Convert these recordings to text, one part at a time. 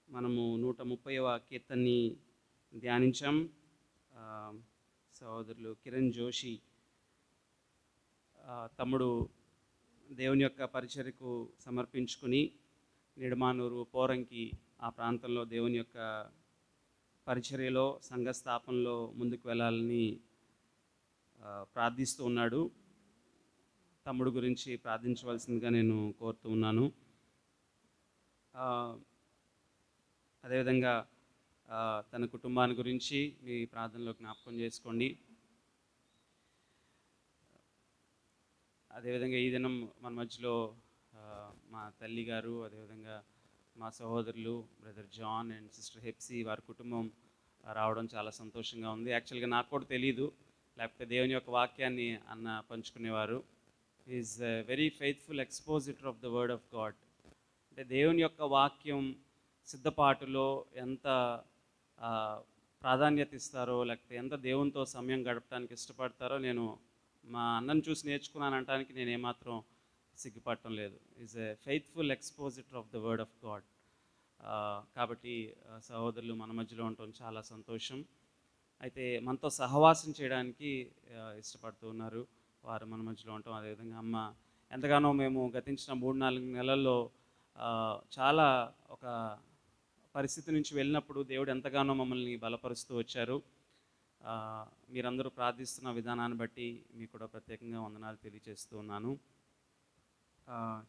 మనము 130వ కీర్తనని ధ్యానించాం. ఆ, సహోదరులు కిరణ్ జోషి తమ్ముడు దేవుని యొక్క పరిచర్యకు సమర్పించుకుని నిడమానూరు పోరంకి ఆ ప్రాంతంలో దేవుని యొక్క పరిచర్యలో సంఘ స్థాపనలో ముందుకు వెళ్ళాలని ప్రార్థిస్తూ ఉన్నాడు. తమ్ముడు గురించి ప్రార్థించవలసిందిగా నేను కోరుతూ ఉన్నాను. అదేవిధంగా తన కుటుంబాన్ని గురించి మీ ప్రార్థనలో జ్ఞాపకం చేసుకోండి. అదేవిధంగా ఈ దినం మన మధ్యలో మా తల్లి గారు, అదేవిధంగా మా సహోదరులు brother John and sister Hepsi వారి కుటుంబం రావడం చాలా సంతోషంగా ఉంది. యాక్చువల్గా నాకు కూడా తెలీదు, లేకపోతే దేవుని యొక్క వాక్యాన్ని అన్న పంచుకునేవారు. Is very faithful expositor of the word of God. అంటే దేవుని యొక్క వాక్యం సిద్ధపాటులో ఎంత ప్రాధాన్యత ఇస్తారో, లేకపోతే ఎంత దేవునితో సమయం గడపడానికి ఇష్టపడతారో నేను మా అన్నను చూసి నేర్చుకున్నాను అనడానికి నేను ఏమాత్రం సిగ్గుపడటం లేదు. Is a faithful expositor of the word of God. కాబట్టి సహోదరులు మన మధ్యలో ఉండటం చాలా సంతోషం. అయితే మనతో సహవాసం చేయడానికి ఇష్టపడుతూ ఉన్నారు వారు మన మధ్యలో ఉండటం. అదేవిధంగా అమ్మ ఎంతగానో మేము గతించిన 3-4 నెలల్లో చాలా ఒక పరిస్థితి నుంచి వెళ్ళినప్పుడు దేవుడు ఎంతగానో మమ్మల్ని బలపరుస్తూ వచ్చారు. మీరందరూ ప్రార్థిస్తున్న విధానాన్ని బట్టి మీకు కూడా ప్రత్యేకంగా వందనాలు తెలియజేస్తూ ఉన్నాను.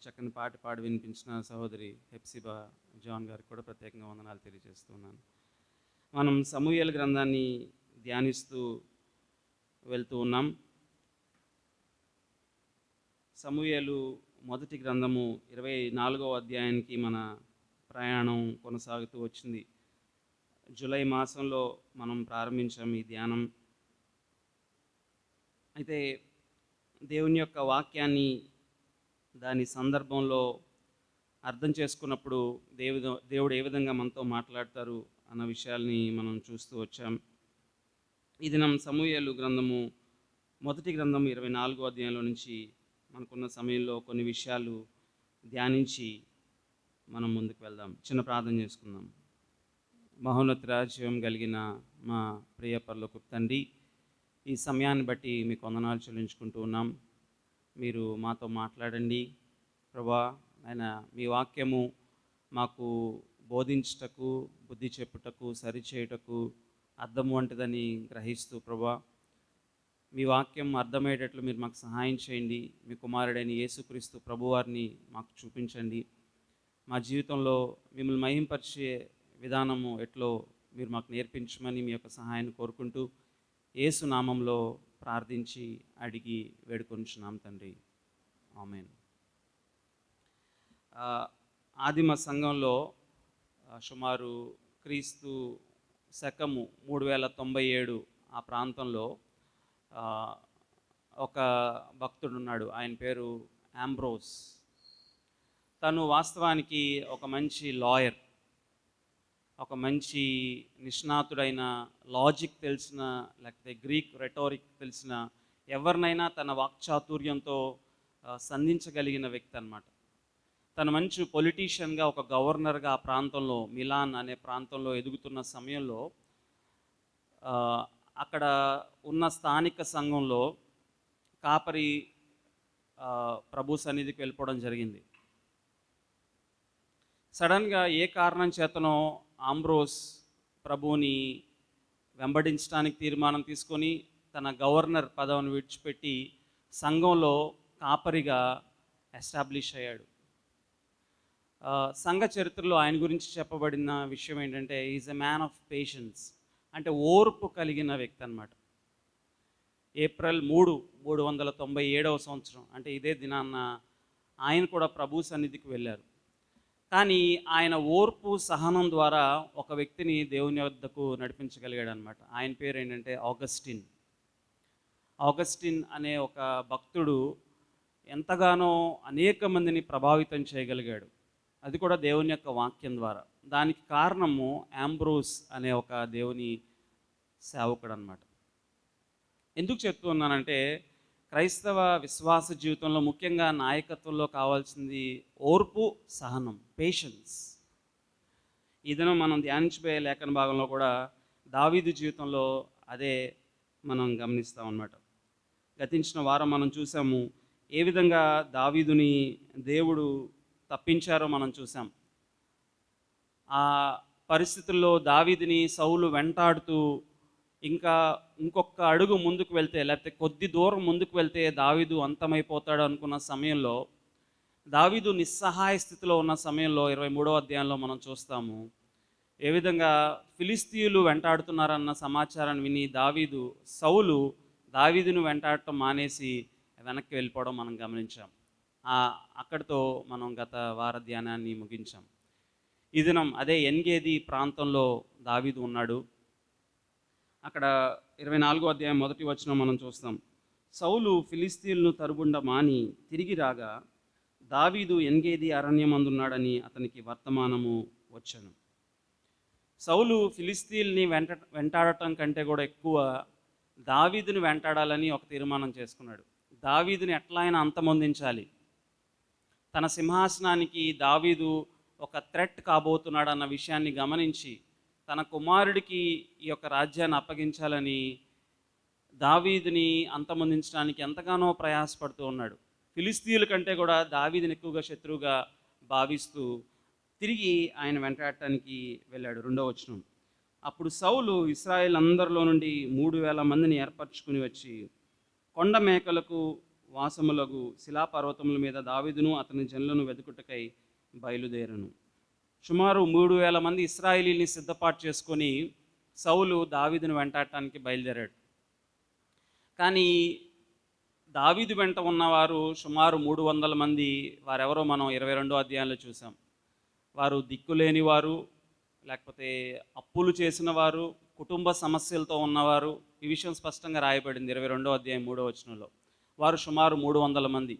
చక్కని పాట పాడి వినిపించిన సహోదరి హెప్సిబా జాన్ గారికి కూడా ప్రత్యేకంగా వందనాలు తెలియజేస్తూ ఉన్నాను. మనం సమూయేలు గ్రంథాన్ని ధ్యానిస్తూ వెళ్తూ ఉన్నాం. సమూయేలు మొదటి గ్రంథము 24వ అధ్యాయానికి మన ప్రయాణం కొనసాగుతూ వచ్చింది. జూలై మాసంలో మనం ప్రారంభించాం ఈ ధ్యానం. అయితే దేవుని యొక్క వాక్యాన్ని దాని సందర్భంలో అర్థం చేసుకున్నప్పుడు దేవుడు ఏ విధంగా మనతో మాట్లాడతారు అన్న విషయాల్ని మనం చూస్తూ వచ్చాం. ఈ దినం సమూయేలు గ్రంథము మొదటి గ్రంథము 24వ అధ్యాయంలో నుంచి మనకున్న సమయంలో కొన్ని విషయాలు ధ్యానించి మనం ముందుకు వెళ్దాం. చిన్న ప్రార్థన చేసుకుందాం. మహోన్నత రాజ్యం కలిగిన మా ప్రియ పరలోకపు తండ్రి, ఈ సమయాన్ని బట్టి మీకు వందనాలు చెల్లించుకుంటూ ఉన్నాం. మీరు మాతో మాట్లాడండి ప్రభా. ఆయన మీ వాక్యము మాకు బోధించుటకు, బుద్ధి చెప్పుటకు, సరిచేయుటకు అర్థం వంటిదని గ్రహిస్తూ ప్రభా, మీ వాక్యం అర్థమయ్యేటట్లు మీరు మాకు సహాయం చేయండి. మీ కుమారుడైన యేసుక్రీస్తు ప్రభువారిని మాకు చూపించండి. మా జీవితంలో మిమ్మల్ని మహింపరిచే విధానము ఎట్లో మీరు మాకు నేర్పించమని మీ యొక్క సహాయాన్ని కోరుకుంటూ యేసు నామంలో ప్రార్థించి అడిగి వేడుకొంచున్నాం తండ్రి, ఆమేన్. ఆదిమ సంఘంలో సుమారు క్రీస్తు శకము 3097 ఆ ప్రాంతంలో ఒక భక్తుడు ఉన్నాడు. ఆయన పేరు ఆంబ్రోస్. తను వాస్తవానికి ఒక మంచి లాయర్, ఒక మంచి నిష్ణాతుడైన, లాజిక్ తెలిసిన, లేకపోతే గ్రీక్ రెటోరిక్ తెలిసిన, ఎవరినైనా తన వాక్చాతుర్యంతో సంధించగలిగిన వ్యక్తి అన్నమాట. తను మంచి పొలిటీషియన్గా, ఒక గవర్నర్గా ఆ ప్రాంతంలో, మిలాన్ అనే ప్రాంతంలో ఎదుగుతున్న సమయంలో అక్కడ ఉన్న స్థానిక సంఘంలో కాపరి ప్రభు సన్నిధికి వెళ్ళిపోవడం జరిగింది. సడన్గా ఏ కారణం చేతనో ఆంబ్రోస్ ప్రభువుని వెంబడించడానికి తీర్మానం తీసుకొని తన గవర్నర్ పదవిని విడిచిపెట్టి సంఘంలో కాపరిగా ఎస్టాబ్లిష్ అయ్యాడు. సంఘ చరిత్రలో ఆయన గురించి చెప్పబడిన విషయం ఏంటంటే is a man of patience, అంటే ఓర్పు కలిగిన వ్యక్తి అన్నమాట. ఏప్రిల్ 3, 397వ సంవత్సరం, అంటే ఇదే దినాన్న ఆయన కూడా ప్రభు సన్నిధికి వెళ్ళారు. కానీ ఆయన ఓర్పు సహనం ద్వారా ఒక వ్యక్తిని దేవుని వద్దకు నడిపించగలిగాడు అనమాట. ఆయన పేరు ఏంటంటే ఆగస్టిన్. ఆగస్టిన్ అనే ఒక భక్తుడు ఎంతగానో అనేక మందిని ప్రభావితం చేయగలిగాడు, అది కూడా దేవుని యొక్క వాక్యం ద్వారా. దానికి కారణము ఆంబ్రోస్ అనే ఒక దేవుని సేవకుడు అన్నమాట. ఎందుకు చెప్తూ ఉన్నానంటే క్రైస్తవ విశ్వాస జీవితంలో ముఖ్యంగా నాయకత్వంలో కావాల్సింది ఓర్పు, సహనం, పేషెన్స్. ఈ దినం మనం ధ్యానించబోయే లేఖన భాగంలో కూడా దావీదు జీవితంలో అదే మనం గమనిస్తాం అన్నమాట. గతించిన వారం మనం చూసాము ఏ విధంగా దావీదుని దేవుడు తప్పించారో మనం చూసాం. ఆ పరిస్థితుల్లో దావీదుని సౌలు వెంటాడుతూ ఇంకా ఇంకొక అడుగు ముందుకు వెళ్తే, లేకపోతే కొద్ది దూరం ముందుకు వెళ్తే దావీదు అంతమైపోతాడు అనుకున్న సమయంలో, దావీదు నిస్సహాయ స్థితిలో ఉన్న సమయంలో 23వ అధ్యాయంలో మనం చూస్తాము ఏ విధంగా ఫిలిస్తీయులు వెంటాడుతున్నారన్న సమాచారాన్ని విని సౌలు దావీదును వెంటాడటం మానేసి వెనక్కి వెళ్ళిపోవడం మనం గమనించాం. అక్కడితో మనం గత వార ధ్యానాన్ని ముగించాం. ఈ దినం అదే ఎన్గేది ప్రాంతంలో దావీదు ఉన్నాడు. అక్కడ 24వ అధ్యాయం 1వ వచనం మనం చూస్తాం. సౌలు ఫిలిస్తీయులను తరుగుండా మాని తిరిగి రాగా దావీదు ఎన్గేది అరణ్యమందున్నాడని అతనికి వర్తమానము వచ్చెను. సౌలు ఫిలిస్తీయుల్ని వెంటాడటం కంటే కూడా ఎక్కువ దావీదుని వెంటాడాలని ఒక తీర్మానం చేసుకున్నాడు. దావీదుని ఎట్లా అయినా అంతమొందించాలి, తన సింహాసనానికి దావీదు ఒక థ్రెట్ కాబోతున్నాడు అన్న విషయాన్ని గమనించి తన కుమారుడికి ఈ యొక్క రాజ్యాన్ని అప్పగించాలని దావీదుని అంతమొందించడానికి ఎంతగానో ప్రయాసపడుతూ ఉన్నాడు. ఫిలిస్తీయుల కంటే కూడా దావీదుని ఎక్కువగా శత్రువుగా భావిస్తూ తిరిగి ఆయన వెంటాడటానికి వెళ్ళాడు. 2వ వచనం. అప్పుడు సౌలు ఇశ్రాయేల్ అందరిలో నుండి 3000 మందిని ఏర్పరచుకుని వచ్చి కొండ మేకలకు వాసములకు శిలాపర్వతముల మీద దావీదును అతని జనులను వెతుకుటకై బయలుదేరను. సుమారు 3000 మంది ఇశ్రాయేలీల్ని సిద్ధపాటు చేసుకొని సౌలు దావీదును వెంటాడటానికి బయలుదేరాడు. కానీ దావీదు వెంట ఉన్నవారు సుమారు 300 మంది. వారెవరో మనం 22వ అధ్యాయంలో చూసాం. వారు దిక్కులేని వారు, లేకపోతే అప్పులు చేసిన వారు, కుటుంబ సమస్యలతో ఉన్నవారు. ఈ విషయం స్పష్టంగా రాయబడింది 22వ అధ్యాయం 3వ వచనంలో. వారు సుమారు 300 మంది.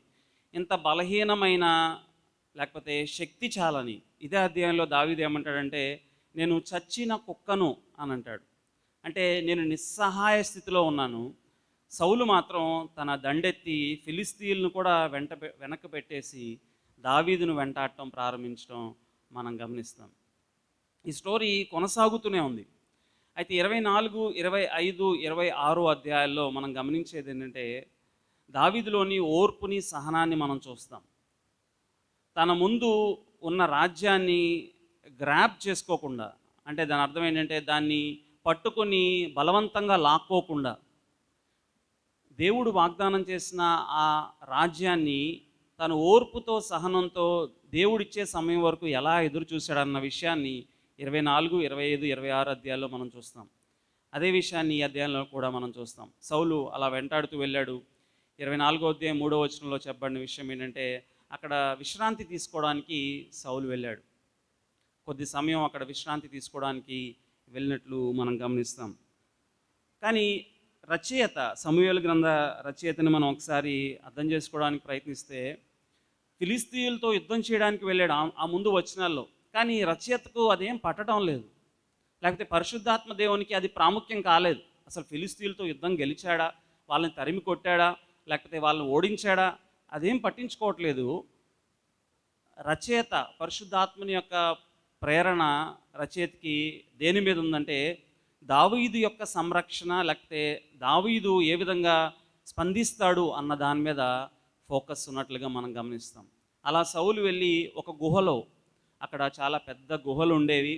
ఇంత బలహీనమైన లేకపోతే శక్తి చాలని ఇదే అధ్యాయంలో దావీదు ఏమంటాడంటే, నేను చచ్చిన కుక్కను అని అంటాడు. అంటే నేను నిస్సహాయ స్థితిలో ఉన్నాను. సౌలు మాత్రం తన దండెత్తి ఫిలిస్తీయులను కూడా వెనక్కి పెట్టేసి దావీదును వెంటాడటం ప్రారంభించడం మనం గమనిస్తాం. ఈ స్టోరీ కొనసాగుతూనే ఉంది. అయితే 24, 25, 26 అధ్యాయాల్లో మనం గమనించేది ఏంటంటే, దావీదులోని ఓర్పుని, సహనాన్ని మనం చూస్తాం. తన ముందు ఉన్న రాజ్యాన్ని గ్రాబ్ చేసుకోకుండా, అంటే దాని అర్థం ఏంటంటే దాన్ని పట్టుకొని బలవంతంగా లాక్కోకుండా, దేవుడు వాగ్దానం చేసిన ఆ రాజ్యాన్ని తను ఓర్పుతో, సహనంతో దేవుడిచ్చే సమయం వరకు ఎలా ఎదురు చూశాడన్న విషయాన్ని 24, 25, 26 అధ్యాయాల్లో మనం చూస్తాం. అదే విషయాన్ని ఈ అధ్యాయంలో కూడా మనం చూస్తాం. సౌలు అలా వెంటాడుతూ వెళ్ళాడు. 24వ అధ్యాయం 3వ వచనంలో చెప్పబడిన విషయం ఏంటంటే, అక్కడ విశ్రాంతి తీసుకోవడానికి సౌలు వెళ్ళాడు. కొద్ది సమయం అక్కడ విశ్రాంతి తీసుకోవడానికి వెళ్ళినట్లు మనం గమనిస్తాం. కానీ రచయిత, సమూయేలు గ్రంథ రచయితని మనం ఒకసారి అర్థం చేసుకోవడానికి ప్రయత్నిస్తే, ఫిలిస్తీయులతో యుద్ధం చేయడానికి వెళ్ళాడు ఆ ముందు వచనాల్లో. కానీ రచయితకు అదేం పట్టడం లేదు, లేకపోతే పరిశుద్ధాత్మ దేవునికి అది ప్రాముఖ్యం కాలేదు. అసలు ఫిలిస్తీయులతో యుద్ధం గెలిచాడా, వాళ్ళని తరిమి కొట్టాడా, లేకపోతే వాళ్ళని ఓడించాడా, అదేం పట్టించుకోవట్లేదు. రచయిత, పరిశుద్ధాత్మని యొక్క ప్రేరణ రచయితకి దేని మీద ఉందంటే, దావీదు యొక్క సంరక్షణ, లేకపోతే దావీదు ఏ విధంగా స్పందిస్తాడు అన్న దాని మీద ఫోకస్ ఉన్నట్లుగా మనం గమనిస్తాం. అలా సౌలు వెళ్ళి ఒక గుహలో, అక్కడ చాలా పెద్ద గుహలు ఉండేవి,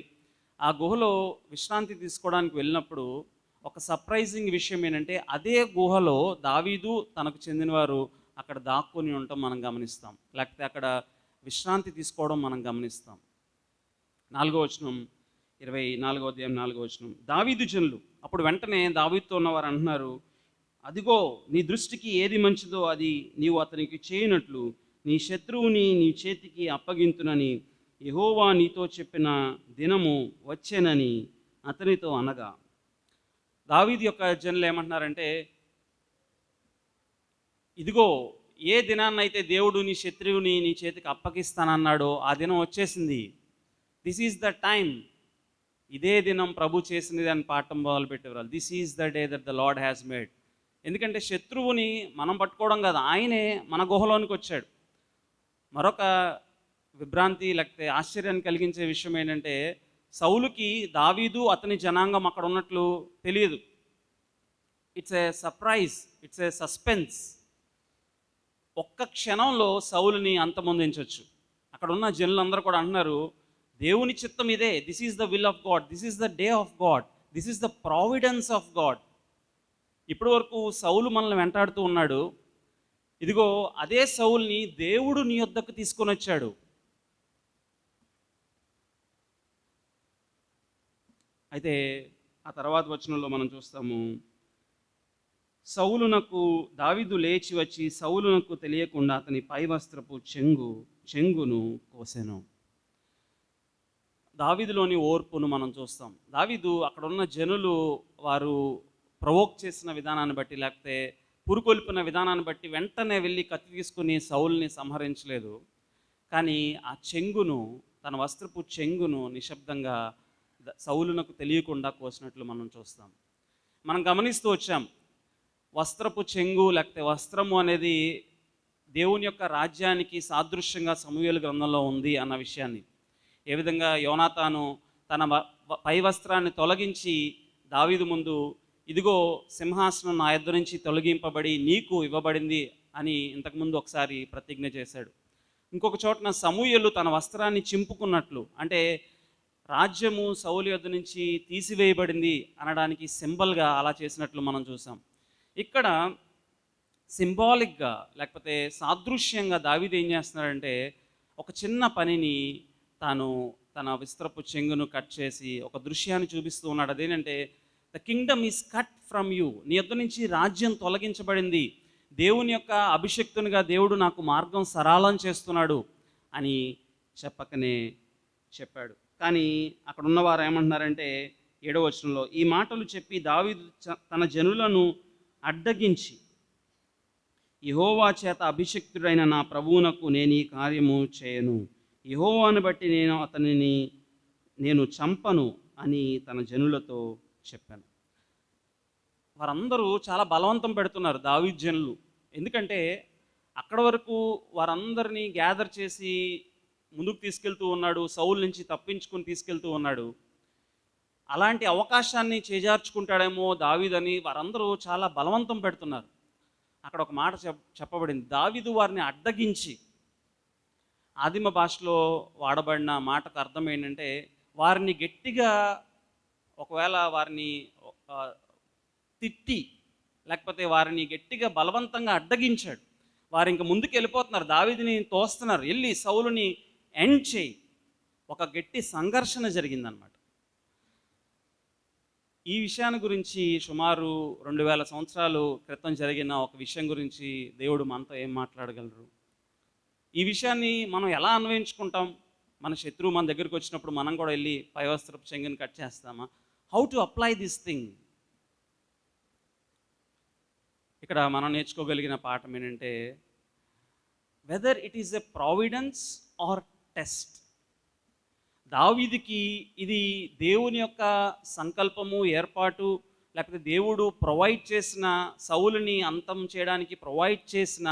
ఆ గుహలో విశ్రాంతి తీసుకోవడానికి వెళ్ళినప్పుడు ఒక సర్ప్రైజింగ్ విషయం ఏంటంటే, అదే గుహలో దావీదు, తనకు చెందినవారు అక్కడ దాక్కుని ఉండటం మనం గమనిస్తాం, లేకపోతే అక్కడ విశ్రాంతి తీసుకోవడం మనం గమనిస్తాం. 4వ వచనం, 24వ అధ్యాయం 4వ వచనం. దావీదు జనులు అప్పుడు వెంటనే దావీదుతో ఉన్నవారు అంటున్నారు, అదిగో నీ దృష్టికి ఏది మంచిదో అది నీవు అతనికి చేయనట్లు నీ శత్రువుని నీ చేతికి అప్పగింతునని యెహోవా నీతో చెప్పిన దినము వచ్చేనని అతనితో అనగా. దావీదు యొక్క జనులు ఏమంటున్నారంటే, ఇదిగో ఏ దినాన్నైతే దేవుడు నీ శత్రువుని నీ చేతికి అప్పగిస్తానన్నాడో ఆ దినం వచ్చేసింది. This is the time. ఇదే దినం ప్రభు చేసినది అని పాఠం మొదలుపెట్టేవారు. This is the day that the Lord has made. ఎందుకంటే శత్రువుని మనం పట్టుకోవడం కాదు, ఆయనే మన గుహలోనికి వచ్చాడు. మరొక విభ్రాంతి లేకపోతే ఆశ్చర్యాన్ని కలిగించే విషయం ఏంటంటే, సౌలుకి దావీదు అతని జనాంగం అక్కడ ఉన్నట్లు తెలియదు. It's a surprise, it's a suspense. ఒక్క క్షణంలో సౌలుని అంతమొందించవచ్చు. అక్కడ ఉన్న జనులందరూ కూడా అంటున్నారు, దేవుని చిత్తం ఇదే, this is the will of God, this is the day of God, this is the providence of God. ఇప్పటి వరకు సౌలు మనల్ని వెంటాడుతూ ఉన్నాడు, ఇదిగో అదే సౌల్ని దేవుడు నీ యొద్దకు తీసుకొని వచ్చాడు. అయితే ఆ తర్వాత వచనంలో మనం చూస్తాము, సౌలునకు దావీదు లేచి వచ్చి సౌలునకు తెలియకుండా అతని పై వస్త్రపు చెంగును కోసెను. దావీదులోని ఓర్పును మనం చూస్తాం. దావీదు అక్కడ ఉన్న జనులు వారు ప్రవోక్ చేసిన విధానాన్ని బట్టి, లేకపోతే పురుకొల్పిన విధానాన్ని బట్టి వెంటనే వెళ్ళి కత్తి తీసుకుని సౌల్ని సంహరించలేదు. కానీ ఆ చెంగును, తన వస్త్రపు చెంగును నిశ్శబ్దంగా సౌలునకు తెలియకుండా కోసినట్లు మనం చూస్తాం. మనం గమనిస్తూ వచ్చాం, వస్త్రపు చెంగు లేకపోతే వస్త్రము అనేది దేవుని యొక్క రాజ్యానికి సాదృశ్యంగా సమూయేలు గ్రంథంలో ఉంది అన్న విషయాన్ని. ఏ విధంగా యోనాతాను తన పై వస్త్రాన్ని తొలగించి దావీదు ముందు, ఇదిగో సింహాసనం నా యొద్ద నుంచి తొలగింపబడి నీకు ఇవ్వబడింది అని ఇంతకుముందు ఒకసారి ప్రతిజ్ఞ చేశాడు. ఇంకొక చోటన సమూయేలు తన వస్త్రాన్ని చింపుకున్నట్లు, అంటే రాజ్యము సౌలు యొద్ద నుంచి తీసివేయబడింది అనడానికి సింబల్గా అలా చేసినట్లు మనం చూసాం. ఇక్కడ సింబాలిక్గా లేకపోతే సాదృశ్యంగా దావీదు ఏం చేస్తున్నాడంటే, ఒక చిన్న పనిని తాను తన వస్త్రపు చెంగును కట్ చేసి ఒక దృశ్యాన్ని చూపిస్తూ ఉన్నాడు. అదేంటంటే, the Kingdom is cut from you, నీ యొద్ద నుంచి రాజ్యం తొలగించబడింది, దేవుని యొక్క అభిషక్తునిగా దేవుడు నాకు మార్గం సరళం చేస్తున్నాడు అని చెప్పకనే చెప్పాడు. కానీ అక్కడ ఉన్నవారు ఏమంటున్నారంటే 7వ వచనంలో, ఈ మాటలు చెప్పి దావీదు తన జనులను అడ్డగించి, యెహోవా చేత అభిషిక్తుడైన నా ప్రభువునకు నేను ఈ కార్యము చేయను, యెహోవాను బట్టి నేను చంపను అని తన జనులతో చెప్పాను. వారందరూ చాలా బలవంతం పెడుతున్నారు దావీదు జనులు. ఎందుకంటే అక్కడ వరకు వారందరినీ గ్యాదర్ చేసి ముందుకు తీసుకెళ్తూ ఉన్నాడు, సౌలు నుంచి తప్పించుకొని తీసుకెళ్తూ ఉన్నాడు. అలాంటి అవకాశాన్ని చేజార్చుకుంటాడేమో దావీదని వారందరూ చాలా బలవంతం పెడుతున్నారు. అక్కడ ఒక మాట చెప్పబడింది, దావీదు వారిని అడ్డగించి. ఆదిమ భాషలో వాడబడిన మాటకు అర్థం ఏంటంటే, వారిని గట్టిగా, ఒకవేళ వారిని తిట్టి లేకపోతే వారిని గట్టిగా బలవంతంగా అడ్డగించాడు. వారు ఇంక ముందుకు వెళ్ళిపోతున్నారు, దావీదుని తోస్తున్నారు, వెళ్ళి సౌలుని ఎండ్ చేయి. ఒక గట్టి సంఘర్షణ జరిగిందనమాట. ఈ విషయాన్ని గురించి సుమారు 2000 సంవత్సరాలు క్రితం జరిగిన ఒక విషయం గురించి దేవుడు మనతో ఏం మాట్లాడగలరు? ఈ విషయాన్ని మనం ఎలా అన్వయించుకుంటాం? మన శత్రువు మన దగ్గరికి వచ్చినప్పుడు మనం కూడా వెళ్ళి పై వస్త్రపు చెంగుని కట్ చేస్తామా? How to apply this thing? ఇక్కడ మనం నేర్చుకోగలిగిన పాఠం ఏంటంటే, whether it is a providence or test. దావీదుకి ఇది దేవుని యొక్క సంకల్పము, ఏర్పాటు, లేకపోతే దేవుడు ప్రొవైడ్ చేసిన, సౌలుని అంతం చేయడానికి ప్రొవైడ్ చేసిన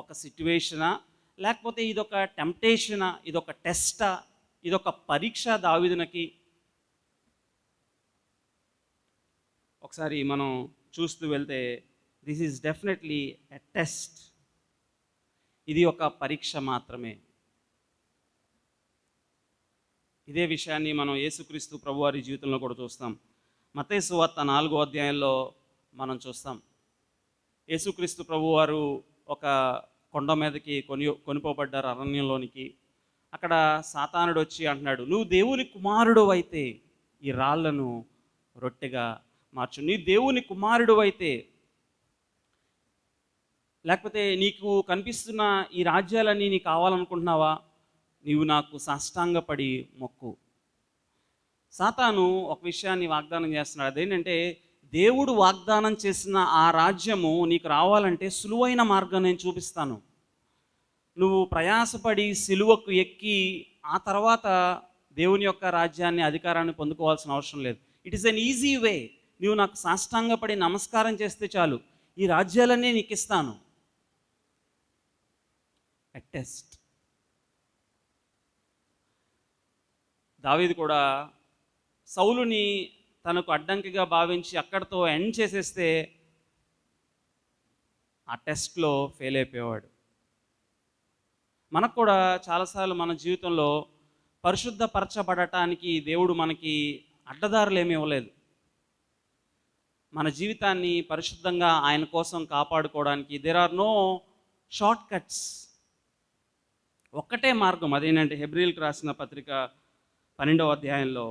ఒక సిట్యువేషనా, లేకపోతే ఇదొక టెంప్టేషనా, ఇదొక టెస్టా, ఇదొక పరీక్ష దావీదునకి? ఒకసారి మనం చూస్తూ వెళ్తే, this is definitely a test. ఇది ఒక పరీక్ష మాత్రమే. ఇదే విషయాన్ని మనం యేసుక్రీస్తు ప్రభువారి జీవితంలో కూడా చూస్తాం. మత్తయి సువార్త 4వ అధ్యాయంలో మనం చూస్తాం. యేసుక్రీస్తు ప్రభువారు ఒక కొండ మీదకి కొనిపోబడ్డారు, అరణ్యంలోనికి. అక్కడ సాతానుడు వచ్చి అంటున్నాడు, నువ్వు దేవుని కుమారుడు అయితే ఈ రాళ్లను రొట్టెగా మార్చు. నీ దేవుని కుమారుడు అయితే, లేకపోతే నీకు కనిపిస్తున్న ఈ రాజ్యాలన్నీ నీకు కావాలనుకుంటున్నావా? నీవు నాకు సాష్టాంగపడి మొక్కు. సాతాను ఒక విషయాన్ని వాగ్దానం చేస్తున్నాడు. అదేంటంటే, దేవుడు వాగ్దానం చేసిన ఆ రాజ్యము నీకు రావాలంటే సులువైన మార్గం నేను చూపిస్తాను. నువ్వు ప్రయాసపడి సిలువకు ఎక్కి ఆ తర్వాత దేవుని యొక్క రాజ్యాన్ని, అధికారాన్ని పొందుకోవాల్సిన అవసరం లేదు. It is an easy way. నువ్వు నాకు సాష్టాంగపడి నమస్కారం చేస్తే చాలు, ఈ రాజ్యాలన్నీ నీకు ఇస్తాను. A test. దావీదు కూడా సౌలుని తనకు అడ్డంకిగా భావించి అక్కడితో ఎండ్ చేసేస్తే ఆ టెస్ట్లో ఫెయిల్ అయిపోయేవాడు. మనకు కూడా చాలాసార్లు మన జీవితంలో పరిశుద్ధపరచబడటానికి దేవుడు మనకి అడ్డదారులు ఏమీ ఇవ్వలేదు. మన జీవితాన్ని పరిశుద్ధంగా ఆయన కోసం కాపాడుకోవడానికి there are no shortcuts. ఒక్కటే మార్గం, అదేంటంటే హెబ్రీయులకు రాసిన పత్రిక 12వ అధ్యాయంలో,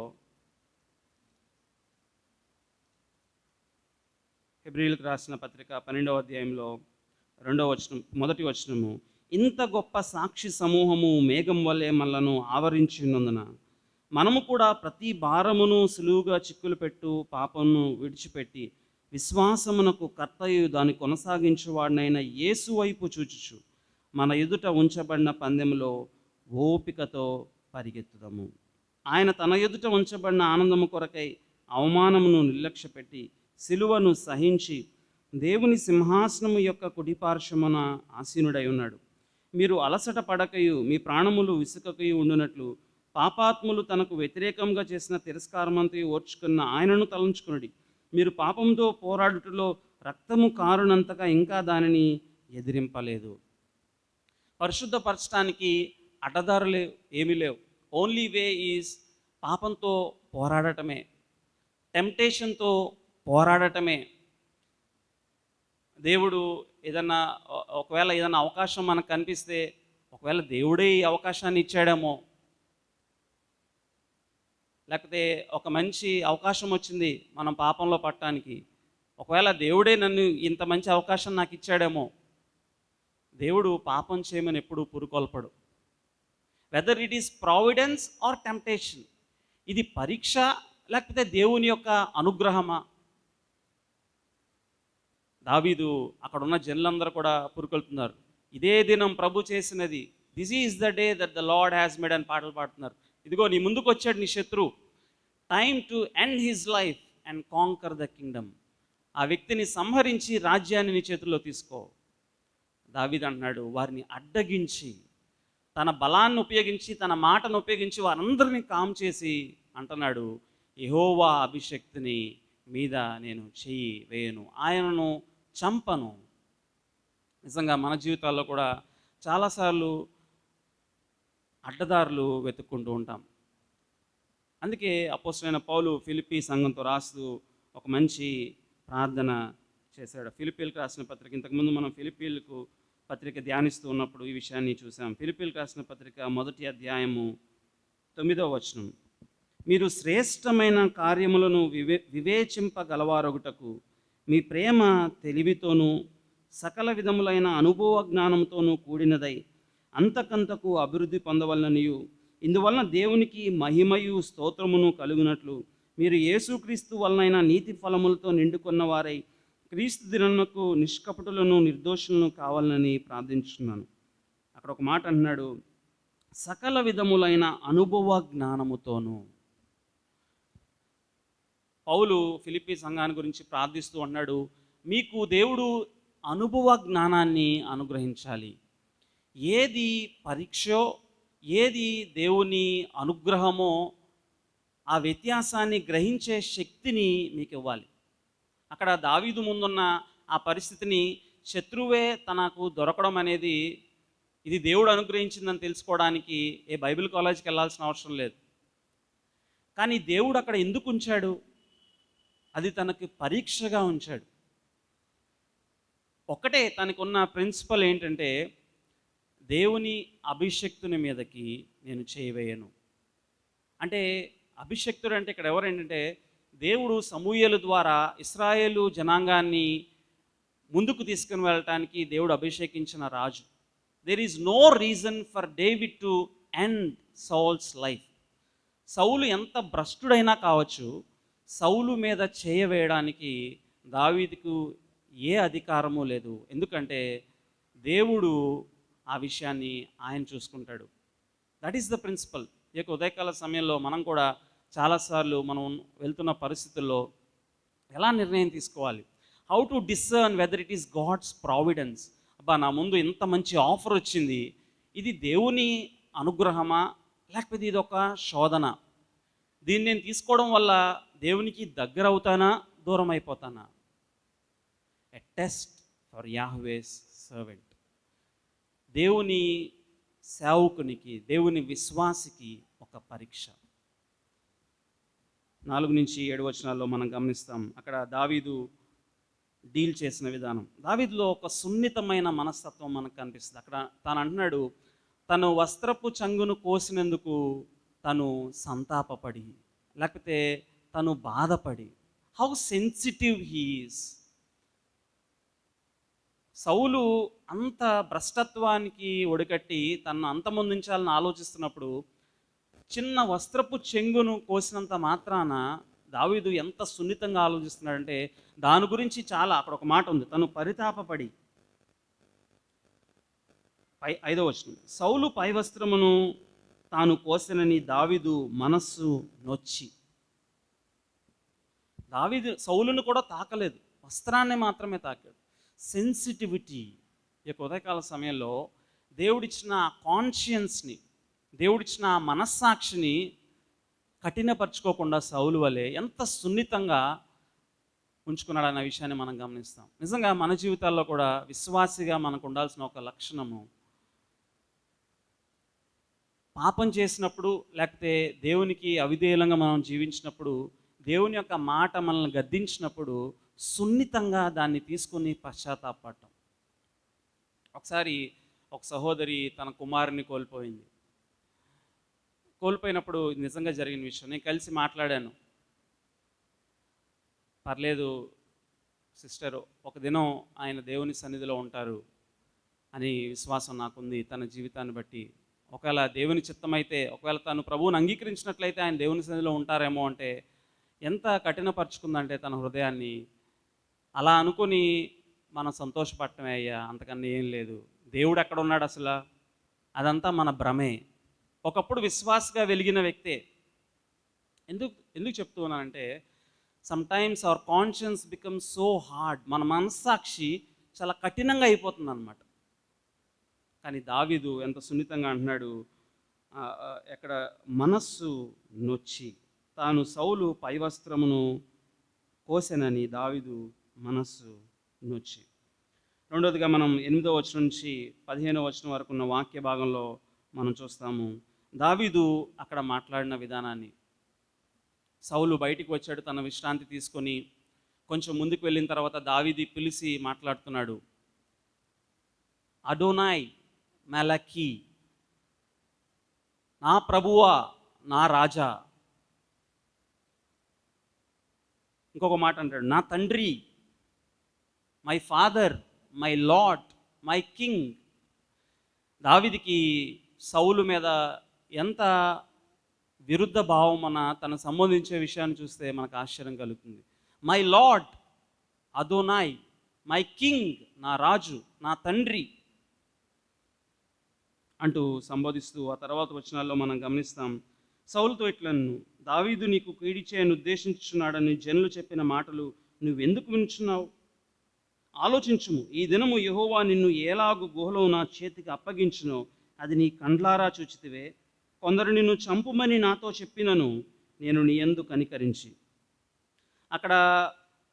హెబ్రీయులకు రాసిన పత్రిక 12వ అధ్యాయంలో 2వ వచనం, మొదటి వచనము, ఇంత గొప్ప సాక్షి సమూహము మేఘం వలె మనలను ఆవరించి ఉన్నందున మనము కూడా ప్రతి భారమును సులువుగా చిక్కులు పెట్టు పాపమును విడిచిపెట్టి విశ్వాసమునకు కర్తయు దాన్ని కొనసాగించువాడినైన యేసు వైపు చూచుచు మన ఎదుట ఉంచబడిన పందెములో ఓపికతో పరిగెత్తుదము. ఆయన తన ఎదుట ఉంచబడిన ఆనందము కొరకై అవమానమును నిర్లక్ష్యపెట్టి సిలువను సహించి దేవుని సింహాసనము యొక్క కుడిపార్శ్వమున ఆసీనుడై ఉన్నాడు. మీరు అలసట పడకయు మీ ప్రాణములు విసుకకయు ఉండునట్లు పాపాత్ములు తనకు వ్యతిరేకంగా చేసిన తిరస్కారమంతా ఓర్చుకున్న ఆయనను తలంచుకునడి. మీరు పాపంతో పోరాడుటలో రక్తము కారునంతగా ఇంకా దానిని ఎదిరింపలేదు. పరిశుద్ధపరచడానికి అడ్డదారులు ఏమీ లేవు. ఓన్లీ వే ఈజ్ పాపంతో పోరాడటమే, టెంప్టేషన్తో పోరాడటమే. దేవుడు ఏదన్నా ఒకవేళ ఏదైనా అవకాశం మనకు కనిపిస్తే, ఒకవేళ దేవుడే ఈ అవకాశాన్ని ఇచ్చాడేమో, లేకపోతే ఒక మంచి అవకాశం వచ్చింది మనం పాపంలో పడటానికి, ఒకవేళ దేవుడే నన్ను ఇంత మంచి అవకాశం నాకు ఇచ్చాడేమో. దేవుడు పాపం చేయమని ఎప్పుడు పురుకొల్పడు. Whether it is providence or temptation, ఇది పరీక్ష లేకపోతే దేవుని యొక్క అనుగ్రహమా. దావీదు అక్కడ ఉన్న జనులందరూ కూడా పురుకొల్తున్నారు, ఇదే దినం ప్రభు చేసినది, this is the day that the Lord has made అని పాటలు పాడుతున్నారు. ఇదిగో నీ ముందుకు వచ్చాడు నీ శత్రువు, time to end his life and conquer the Kingdom. ఆ వ్యక్తిని సంహరించి రాజ్యాన్ని నీ చేతుల్లో తీసుకో. దావీదు అంటున్నాడు, వారిని అడ్డగించి తన బలాన్ని ఉపయోగించి తన మాటను ఉపయోగించి వారందరినీ కామ్ చేసి అంటున్నాడు, యెహోవా అభిషక్తిని మీద నేను చెయ్యి వేయను, ఆయనను చంపను. నిజంగా మన జీవితాల్లో కూడా చాలాసార్లు అడ్డదారులు వెతుక్కుంటూ ఉంటాం. అందుకే అపోస్తలుడైన పౌలు ఫిలిప్పీ సంఘంతో రాస్తూ ఒక మంచి ప్రార్థన చేశాడు. ఫిలిప్పీలకు రాసిన పత్రిక, ఇంతకుముందు మనం ఫిలిప్పీలకు పత్రిక ధ్యానిస్తూ ఉన్నప్పుడు ఈ విషయాన్ని చూసాం. ఫిలిప్పీలకు రాసిన పత్రిక 1వ అధ్యాయము 9వ వచనం, మీరు శ్రేష్టమైన కార్యములను వివేచింపగలవారొకటకు మీ ప్రేమ తెలివితోనూ సకల విధములైన అనుభవ జ్ఞానంతోనూ కూడినదై అంతకంతకు అభివృద్ధి పొందవలననియు, ఇందువలన దేవునికి మహిమయు స్తోత్రమును కలుగునట్లు మీరు యేసుక్రీస్తు వలనైన నీతి ఫలములతో నిండుకున్న వారై క్రీస్తు దినమునకు నిష్కపటులను నిర్దోషులను కావాలని ప్రార్థించున్నాను. అక్కడ ఒక మాట అంటున్నాడు, సకల విధములైన అనుభవ జ్ఞానముతోనూ. పౌలు ఫిలిప్పీ సంఘాన్ని గురించి ప్రార్థిస్తూ అన్నాడు, మీకు దేవుడు అనుభవ జ్ఞానాన్ని అనుగ్రహించాలి. ఏది పరీక్షో ఏది దేవుని అనుగ్రహమో ఆ వ్యత్యాసాన్ని గ్రహించే శక్తిని మీకు ఇవ్వాలి. అక్కడ దావీదు ముందున్న ఆ పరిస్థితిని శత్రువే తనకు దొరకడం అనేది ఇది దేవుడు అనుగ్రహించిందని తెలుసుకోవడానికి ఏ బైబిల్ కాలేజ్కి వెళ్ళాల్సిన అవసరం లేదు. కానీ దేవుడు అక్కడ ఎందుకు ఉంచాడు? అది తనకి పరీక్షగా ఉంచాడు. ఒకటే తనకున్న ప్రిన్సిపల్ ఏంటంటే, దేవుని అభిషక్తుని మీదకి నేను చేయవేయను. అంటే అభిషక్తుడు అంటే ఇక్కడ ఎవరేంటంటే, దేవుడు సమూయేలు ద్వారా ఇశ్రాయేలు జనాంగాన్ని ముందుకు తీసుకుని వెళ్ళటానికి దేవుడు అభిషేకించిన రాజు. There is no reason for David to end Saul's life. సౌలు ఎంత భ్రష్టుడైనా కావచ్చు, సౌలు మీద చేయవేయడానికి దావీదుకు ఏ అధికారము లేదు. ఎందుకంటే దేవుడు ఆ విషయాన్ని ఆయన చూసుకుంటాడు. That is the principle. ఈ యొక్క ఉదయకాల సమయంలో మనం కూడా చాలాసార్లు మనం వెళ్తున్న పరిస్థితుల్లో ఎలా నిర్ణయం తీసుకోవాలి, how to discern whether it is God's providence. అబ్బా, నా ముందు ఇంత మంచి ఆఫర్ వచ్చింది, ఇది దేవుని అనుగ్రహమా లేకపోతే ఇది ఒక శోధన? దీన్ని నేను తీసుకోవడం వల్ల దేవునికి దగ్గర అవుతానా, దూరం అయిపోతానా? A test for Yahweh's servant. దేవుని సేవకునికి, దేవుని విశ్వాసికి ఒక పరీక్ష. 4-7 వచనాల్లో మనం గమనిస్తాం. అక్కడ దావీదు డీల్ చేసిన విధానం. దావీదులో ఒక సున్నితమైన మనస్తత్వం మనకు కనిపిస్తుంది. అక్కడ తాను అంటున్నాడు, తను వస్త్రపు చంగును కోసినందుకు తను సంతాపపడి, లేకపోతే తను బాధపడి, హౌ సెన్సిటివ్ హీఈస్. సౌలు అంత భ్రష్టత్వానికి ఒడికట్టి తనను అంతమొందించాలని ఆలోచిస్తున్నప్పుడు చిన్న వస్త్రపు చెంగును కోసినంత మాత్రాన దావీదు ఎంత సున్నితంగా ఆలోచిస్తున్నాడంటే, దాని గురించి చాలా అక్కడ ఒక మాట ఉంది, తను పరితాపపడి. 5వ వచనం, సౌలు పై వస్త్రమును తాను కోసెనని దావీదు మనస్సు నొచ్చి. దావీదు సౌలును కూడా తాకలేదు, వస్త్రాన్ని మాత్రమే తాకాడు. సెన్సిటివిటీ. ఈ ఉదయకాల సమయంలో దేవుడిచ్చిన కాన్షియన్స్ని, దేవుడిచ్చిన మనస్సాక్షిని కఠినపరచుకోకుండా సౌలు వలె ఎంత సున్నితంగా ఉంచుకున్నాడు అన్న విషయాన్ని మనం గమనిస్తాం. నిజంగా మన జీవితాల్లో కూడా విశ్వాసిగా మనకు ఉండాల్సిన ఒక లక్షణము, పాపం చేసినప్పుడు లేకపోతే దేవునికి అవిధేయులంగా మనం జీవించినప్పుడు, దేవుని యొక్క మాట మనల్ని గద్దించినప్పుడు సున్నితంగా దాన్ని తీసుకుని పశ్చాత్తాపడటం. ఒకసారి ఒక సహోదరి తన కుమారుని కోల్పోయినప్పుడు నిజంగా జరిగిన విషయం, నేను కలిసి మాట్లాడాను. పర్లేదు సిస్టర్, ఒక దినం ఆయన దేవుని సన్నిధిలో ఉంటారు అని విశ్వాసం నాకుంది తన జీవితాన్ని బట్టి. ఒకవేళ దేవుని చిత్తమైతే, ఒకవేళ తను ప్రభువుని అంగీకరించినట్లయితే ఆయన దేవుని సన్నిధిలో ఉంటారేమో అంటే ఎంత కఠినపరుచుకుందంటే తన హృదయాన్ని. అలా అనుకుని మనం సంతోషపడటమే అయ్యా, అంతకన్నా ఏం లేదు. దేవుడు ఎక్కడ ఉన్నాడు అసలు? అదంతా మన భ్రమే. ఒకప్పుడు విశ్వాసగా వెలిగిన వ్యక్తే. ఎందుకు చెప్తూ ఉన్నానంటే, sometimes hour conscience become so hard. మన మనస్సాక్షి చాలా కఠినంగా అయిపోతుంది అన్నమాట. కానీ దావీదు ఎంత సున్నితంగా అంటున్నాడు, ఎక్కడ మనస్సు నొచ్చి, తాను సౌలు పై వస్త్రమును కోసెనని దావీదు మనస్సు నొచ్చి. రెండోదిగా మనం 8వ వచనం నుంచి 15వ వచనం వరకు ఉన్న వాక్య భాగంలో మనం చూస్తాము దావీదు అక్కడ మాట్లాడిన విధానాన్ని. సౌలు బయటికి వచ్చాడు తన విశ్రాంతి తీసుకొని. కొంచెం ముందుకు వెళ్ళిన తర్వాత దావీదు పిలిచి మాట్లాడుతున్నాడు, అడోనాయ్ మెలకీ, నా ప్రభువా, నా రాజా. ఇంకొక మాట అంటాడు, నా తండ్రి, my father, my lord, my king. దావీదుకి సౌలు మీద ఎంత విరుద్ధ భావం తను సంబోధించే విషయాన్ని చూస్తే మనకు ఆశ్చర్యం కలుగుతుంది. My lord Adonai, my king, నా రాజు, నా తండ్రి అంటూ సంబోధిస్తూ ఆ తర్వాత వచనాల్లో మనం గమనిస్తాం. సౌలుతో ఇట్లను, దావీదు నీకు కీడి చేయని ఉద్దేశించున్నాడని జనులు చెప్పిన మాటలు నువ్వెందుకు వినుచున్నావు? ఆలోచించుము. ఈ దినము యెహోవా నిన్ను ఎలాగు గుహలో నా చేతికి అప్పగించునో అది నీ కండ్లారా చూచితివే. కొందరు నిన్ను చంపుమని నాతో చెప్పినను నేను నీ యందు కనికరించి. అక్కడ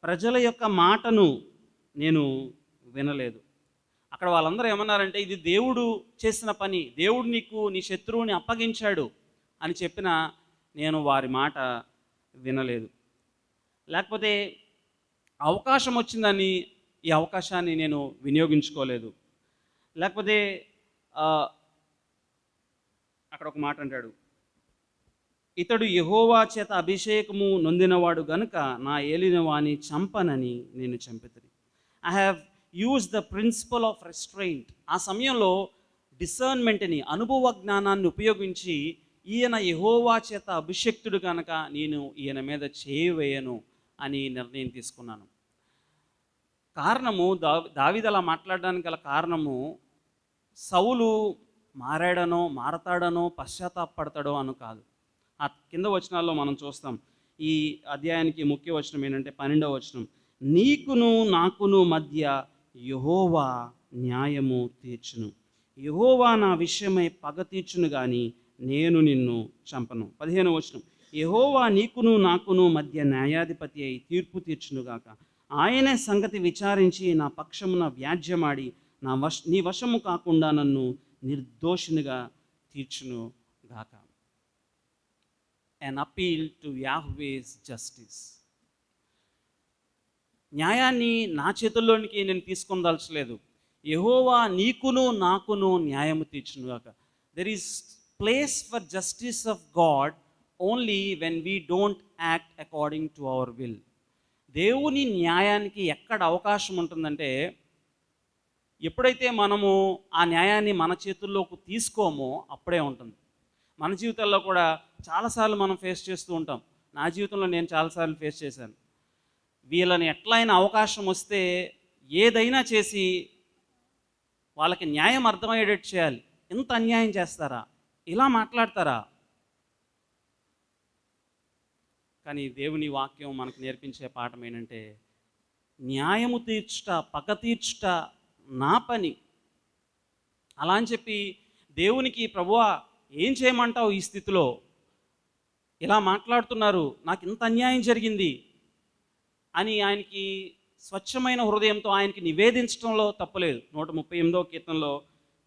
ప్రజల యొక్క మాటను నేను వినలేదు. అక్కడ వాళ్ళందరూ ఏమన్నారంటే, ఇది దేవుడు చేసిన పని, దేవుడు నీకు నీ శత్రువుని అప్పగించాడు అని చెప్పినా నేను వారి మాట వినలేదు. లేకపోతే అవకాశం వచ్చిందని ఈ అవకాశాన్ని నేను వినియోగించుకోలేదు. లేకపోతే అక్కడ ఒక మాట అంటాడు, ఇతడు యెహోవా చేత అభిషేకము నొందినవాడు గనుక నా ఏలిన వాణ్ణి చంపనని నేను చంపితిని. I have use the principle of restraint. ఆ సమయంలో డిసర్న్మెంట్ని, అనుభవ జ్ఞానాన్ని ఉపయోగించి ఈయన యెహోవా చేత అభిషేక్తుడు కనుక నేను ఈయన మీద చేయవేయను అని నిర్ణయం తీసుకున్నాను. కారణము దావీదు అలా మాట్లాడడానికి గల కారణము సౌలు మారాడనో మారతాడనో పశ్చాత్తాపడతాడో అను కాదు. ఆ కింద వచనాల్లో మనం చూస్తాం. ఈ అధ్యాయానికి ముఖ్య వచనం ఏంటంటే 12వ వచనం, నీకును నాకును మధ్య యెహోవా న్యాయము తీర్చును, యెహోవా నా విషయమై పగ తీర్చును గాని నేను నిన్ను చంపను. 15వ వచనం, యెహోవా నీకును నాకును మధ్య న్యాయాధిపతి అయి తీర్పు తీర్చునుగాక. ఆయనే సంగతి విచారించి నా పక్షమున వ్యాజ్యమాడి నీ వశము కాకుండా నన్ను నిర్దోషినిగా తీర్చును గాక. An appeal to Yahweh's justice. న్యాయాన్ని నా చేతుల్లోనికి నేను తీసుకొనదలచలేదు. యెహోవా నీకును నాకును న్యాయము తీర్చునుగాక. There is place for justice of God only when we don't act according to our will. దేవుని న్యాయానికి ఎక్కడ అవకాశం ఉంటుందంటే, ఎప్పుడైతే మనము ఆ న్యాయాన్ని మన చేతుల్లోకి తీసుకోమో అప్పుడే ఉంటుంది. మన జీవితాల్లో కూడా చాలాసార్లు మనం ఫేస్ చేస్తూ ఉంటాం. నా జీవితంలో నేను చాలాసార్లు ఫేస్ చేశాను. వీళ్ళని ఎట్లయినా అవకాశం వస్తే ఏదైనా చేసి వాళ్ళకి న్యాయం అర్థమయ్యేటట్టు చేయాలి. ఇంత అన్యాయం చేస్తారా, ఇలా మాట్లాడతారా? కానీ దేవుని వాక్యం మనకు నేర్పించే పాఠం ఏంటంటే, న్యాయము తీర్చుట, పగ తీర్చుట నా పని. అలా అని చెప్పి దేవునికి, ప్రభువా ఏం చేయమంటావు ఈ స్థితిలో, ఇలా మాట్లాడుతున్నారు, నాకు ఇంత అన్యాయం జరిగింది అని ఆయనకి స్వచ్ఛమైన హృదయంతో ఆయనకి నివేదించడంలో తప్పులేదు. 138వ కీర్తనలో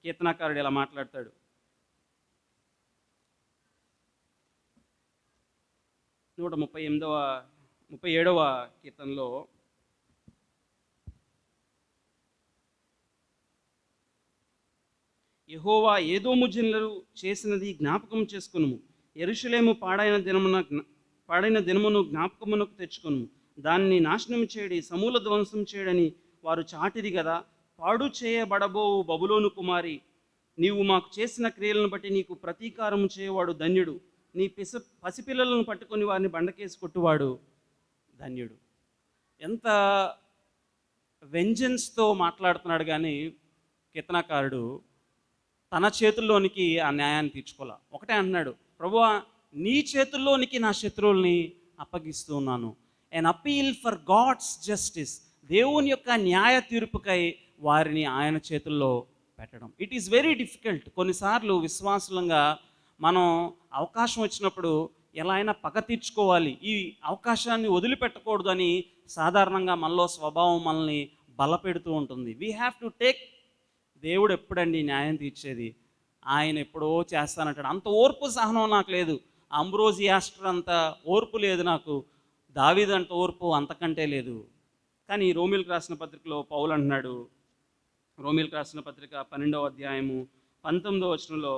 కీర్తనాకారుడు ఇలా మాట్లాడతాడు. 137వ కీర్తనలో యెహోవా ఏదోము జనులు చేసినది జ్ఞాపకం చేసుకొనుము. యెరూషలేము పాడైన దినమును జ్ఞాపకమునకు తెచ్చుకొనుము. దాన్ని నాశనం చేయడి, సమూల ధ్వంసం చేయడని వారు చాటిరి కదా. పాడు చేయబడబోవు బబులోను కుమారి, నీవు మాకు చేసిన క్రియలను బట్టి నీకు ప్రతీకారము చేయవాడు ధన్యుడు. నీ పసిపిల్లలను పట్టుకొని వారిని బండకేసి కొట్టువాడు ధన్యుడు. ఎంత వెంజన్స్తో మాట్లాడుతున్నాడు. కానీ కీర్తనాకారుడు తన చేతుల్లోనికి ఆ న్యాయాన్ని తీర్చుకోలే. ఒకటే అంటున్నాడు, ప్రభువా నీ చేతుల్లోనికి నా శత్రువుల్ని అప్పగిస్తూ ఉన్నాను. ఎన్ అపీల్ ఫర్ గాడ్స్ జస్టిస్. దేవుని యొక్క న్యాయ తీర్పుకై వారిని ఆయన చేతుల్లో పెట్టడం. It is very difficult. కొన్నిసార్లు విశ్వాసులంగా మనం అవకాశం వచ్చినప్పుడు ఎలా అయినా పగ తీర్చుకోవాలి, ఈ అవకాశాన్ని వదిలిపెట్టకూడదు అని సాధారణంగా మనలో స్వభావం మనల్ని బలపెడుతూ ఉంటుంది. We have to take. దేవుడు ఎప్పుడండి న్యాయం తీర్చేది? ఆయన ఎప్పుడో చేస్తానంటాడు. అంత ఓర్పు సహనం నాకు లేదు. అంబ్రోజియాస్టర్ అంత ఓర్పు లేదు నాకు. దావీదు అంత ఓర్పు అంతకంటే లేదు. కానీ రోమీలకు రాసిన పత్రికలో పౌలు అంటున్నాడు, రోమీలకు రాసిన పత్రిక 12వ అధ్యాయము 19వ వచనంలో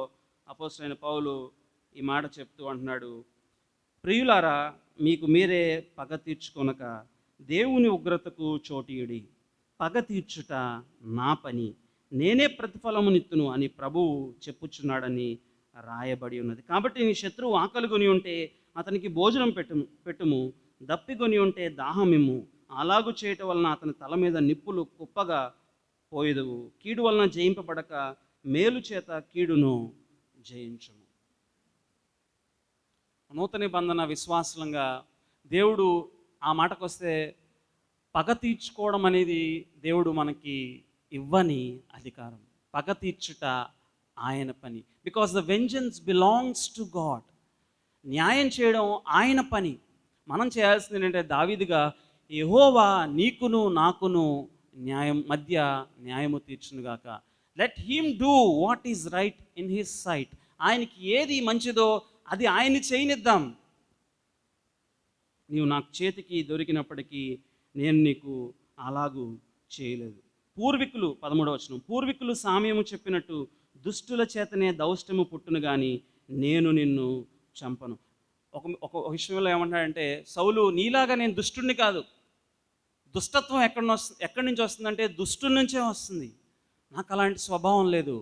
అపోస్తలుడైన పౌలు ఈ మాట చెప్తూ అంటున్నాడు, ప్రియులారా మీకు మీరే పగ తీర్చుకొనక దేవుని ఉగ్రతకు చోటీయుడి. పగ తీర్చుట నా పని, నేనే ప్రతిఫలమునిత్తును అని ప్రభువు చెప్పుచున్నాడని రాయబడి ఉన్నది. కాబట్టి నీ శత్రువు ఆకలిగొని ఉంటే అతనికి భోజనం పెట్టుము, దప్పిగొని ఉంటే దాహమిమ్ము. అలాగు చేయటం వలన అతని తల మీద నిప్పులు కుప్పగా పోయేదువు. కీడు వలన జయింపబడక మేలు చేత కీడును జయించుము. నూతన నిబంధన విశ్వాసంగా దేవుడు ఆ మాటకొస్తే పగ తీర్చుకోవడం అనేది దేవుడు మనకి ఇవ్వని అధికారం. పగ తీర్చుట ఆయన పని. Because the vengeance belongs to God. న్యాయం చేయడం ఆయన పని. మనం చేయాల్సింది ఏంటంటే, దావీదుగా యెహోవా నీకును నాకును మధ్య న్యాయము తీర్చునుగాక. Let him do what is right in his sight. ఆయనకి ఏది మంచిదో అది ఆయన్ని చేయనిద్దాం. నీవు నాకు చేతికి దొరికినప్పటికీ నేను నీకు అలాగూ చేయలేదు. పూర్వీకులు 13వ వచనం, పూర్వీకులు సామ్యము చెప్పినట్టు దుష్టుల చేతనే దౌష్టము పుట్టును కానీ నేను నిన్ను చంపను. ఒక విషయంలో ఏమంటాడంటే, సౌలు నీలాగా నేను దుష్టుడిని కాదు. దుష్టత్వం ఎక్కడి నుంచి వస్తుందంటే దుష్టుడి నుంచే వస్తుంది. నాకు అలాంటి స్వభావం లేదు.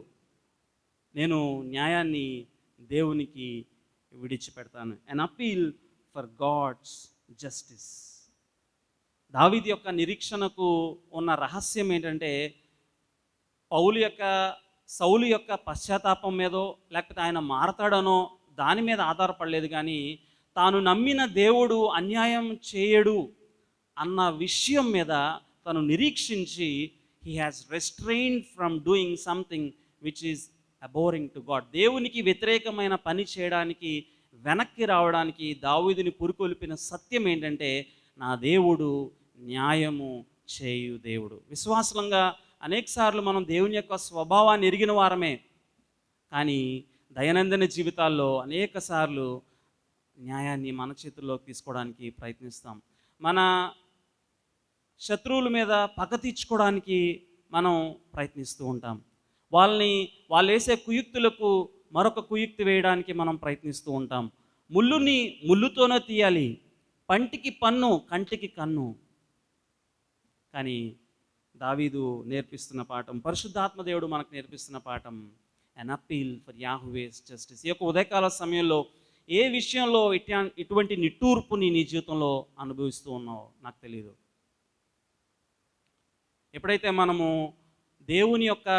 నేను న్యాయాన్ని దేవునికి విడిచిపెడతాను. An appeal for God's justice. దావీదు యొక్క నిరీక్షణకు ఉన్న రహస్యం ఏంటంటే, సౌలు యొక్క పశ్చాత్తాపం మీదో లేకపోతే ఆయన మారతాడనో దాని మీద ఆధారపడలేదు. కానీ తాను నమ్మిన దేవుడు అన్యాయం చేయడు అన్న విషయం మీద తను నిరీక్షించి he has restrained from doing something which is abhorring to God. దేవునికి వ్యతిరేకమైన పని చేయడానికి వెనక్కి రావడానికి దావీదుని పురికొల్పిన సత్యం ఏంటంటే, నా దేవుడు న్యాయము చేయు దేవుడు. విశ్వాసంగా అనేకసార్లు మనం దేవుని యొక్క స్వభావాన్ని ఎరిగిన వారమే, కానీ దైనందిన జీవితాల్లో అనేక సార్లు న్యాయాన్ని మన చేతుల్లోకి తీసుకోవడానికి ప్రయత్నిస్తాం. మన శత్రువుల మీద పగ తీర్చుకోవడానికి మనం ప్రయత్నిస్తూ ఉంటాం. వాళ్ళు వేసే కుయుక్తులకు మరొక కుయుక్తి వేయడానికి మనం ప్రయత్నిస్తూ ఉంటాం. ముళ్ళుని ముళ్ళుతోనే తీయాలి, పంటికి పన్ను, కంటికి కన్ను. కానీ దావీదు నేర్పిస్తున్న పాఠం, పరిశుద్ధాత్మ దేవుడు మనకు నేర్పిస్తున్న పాఠం, అన్ అపీల్ ఫర్ యాహ్వేస్ జస్టిస్. ఈ యొక్క ఉదయకాల సమయంలో ఏ విషయంలో ఇటువంటి నిట్టూర్పుని నీ జీవితంలో అనుభవిస్తూ ఉన్నావో నాకు తెలియదు. ఎప్పుడైతే మనము దేవుని యొక్క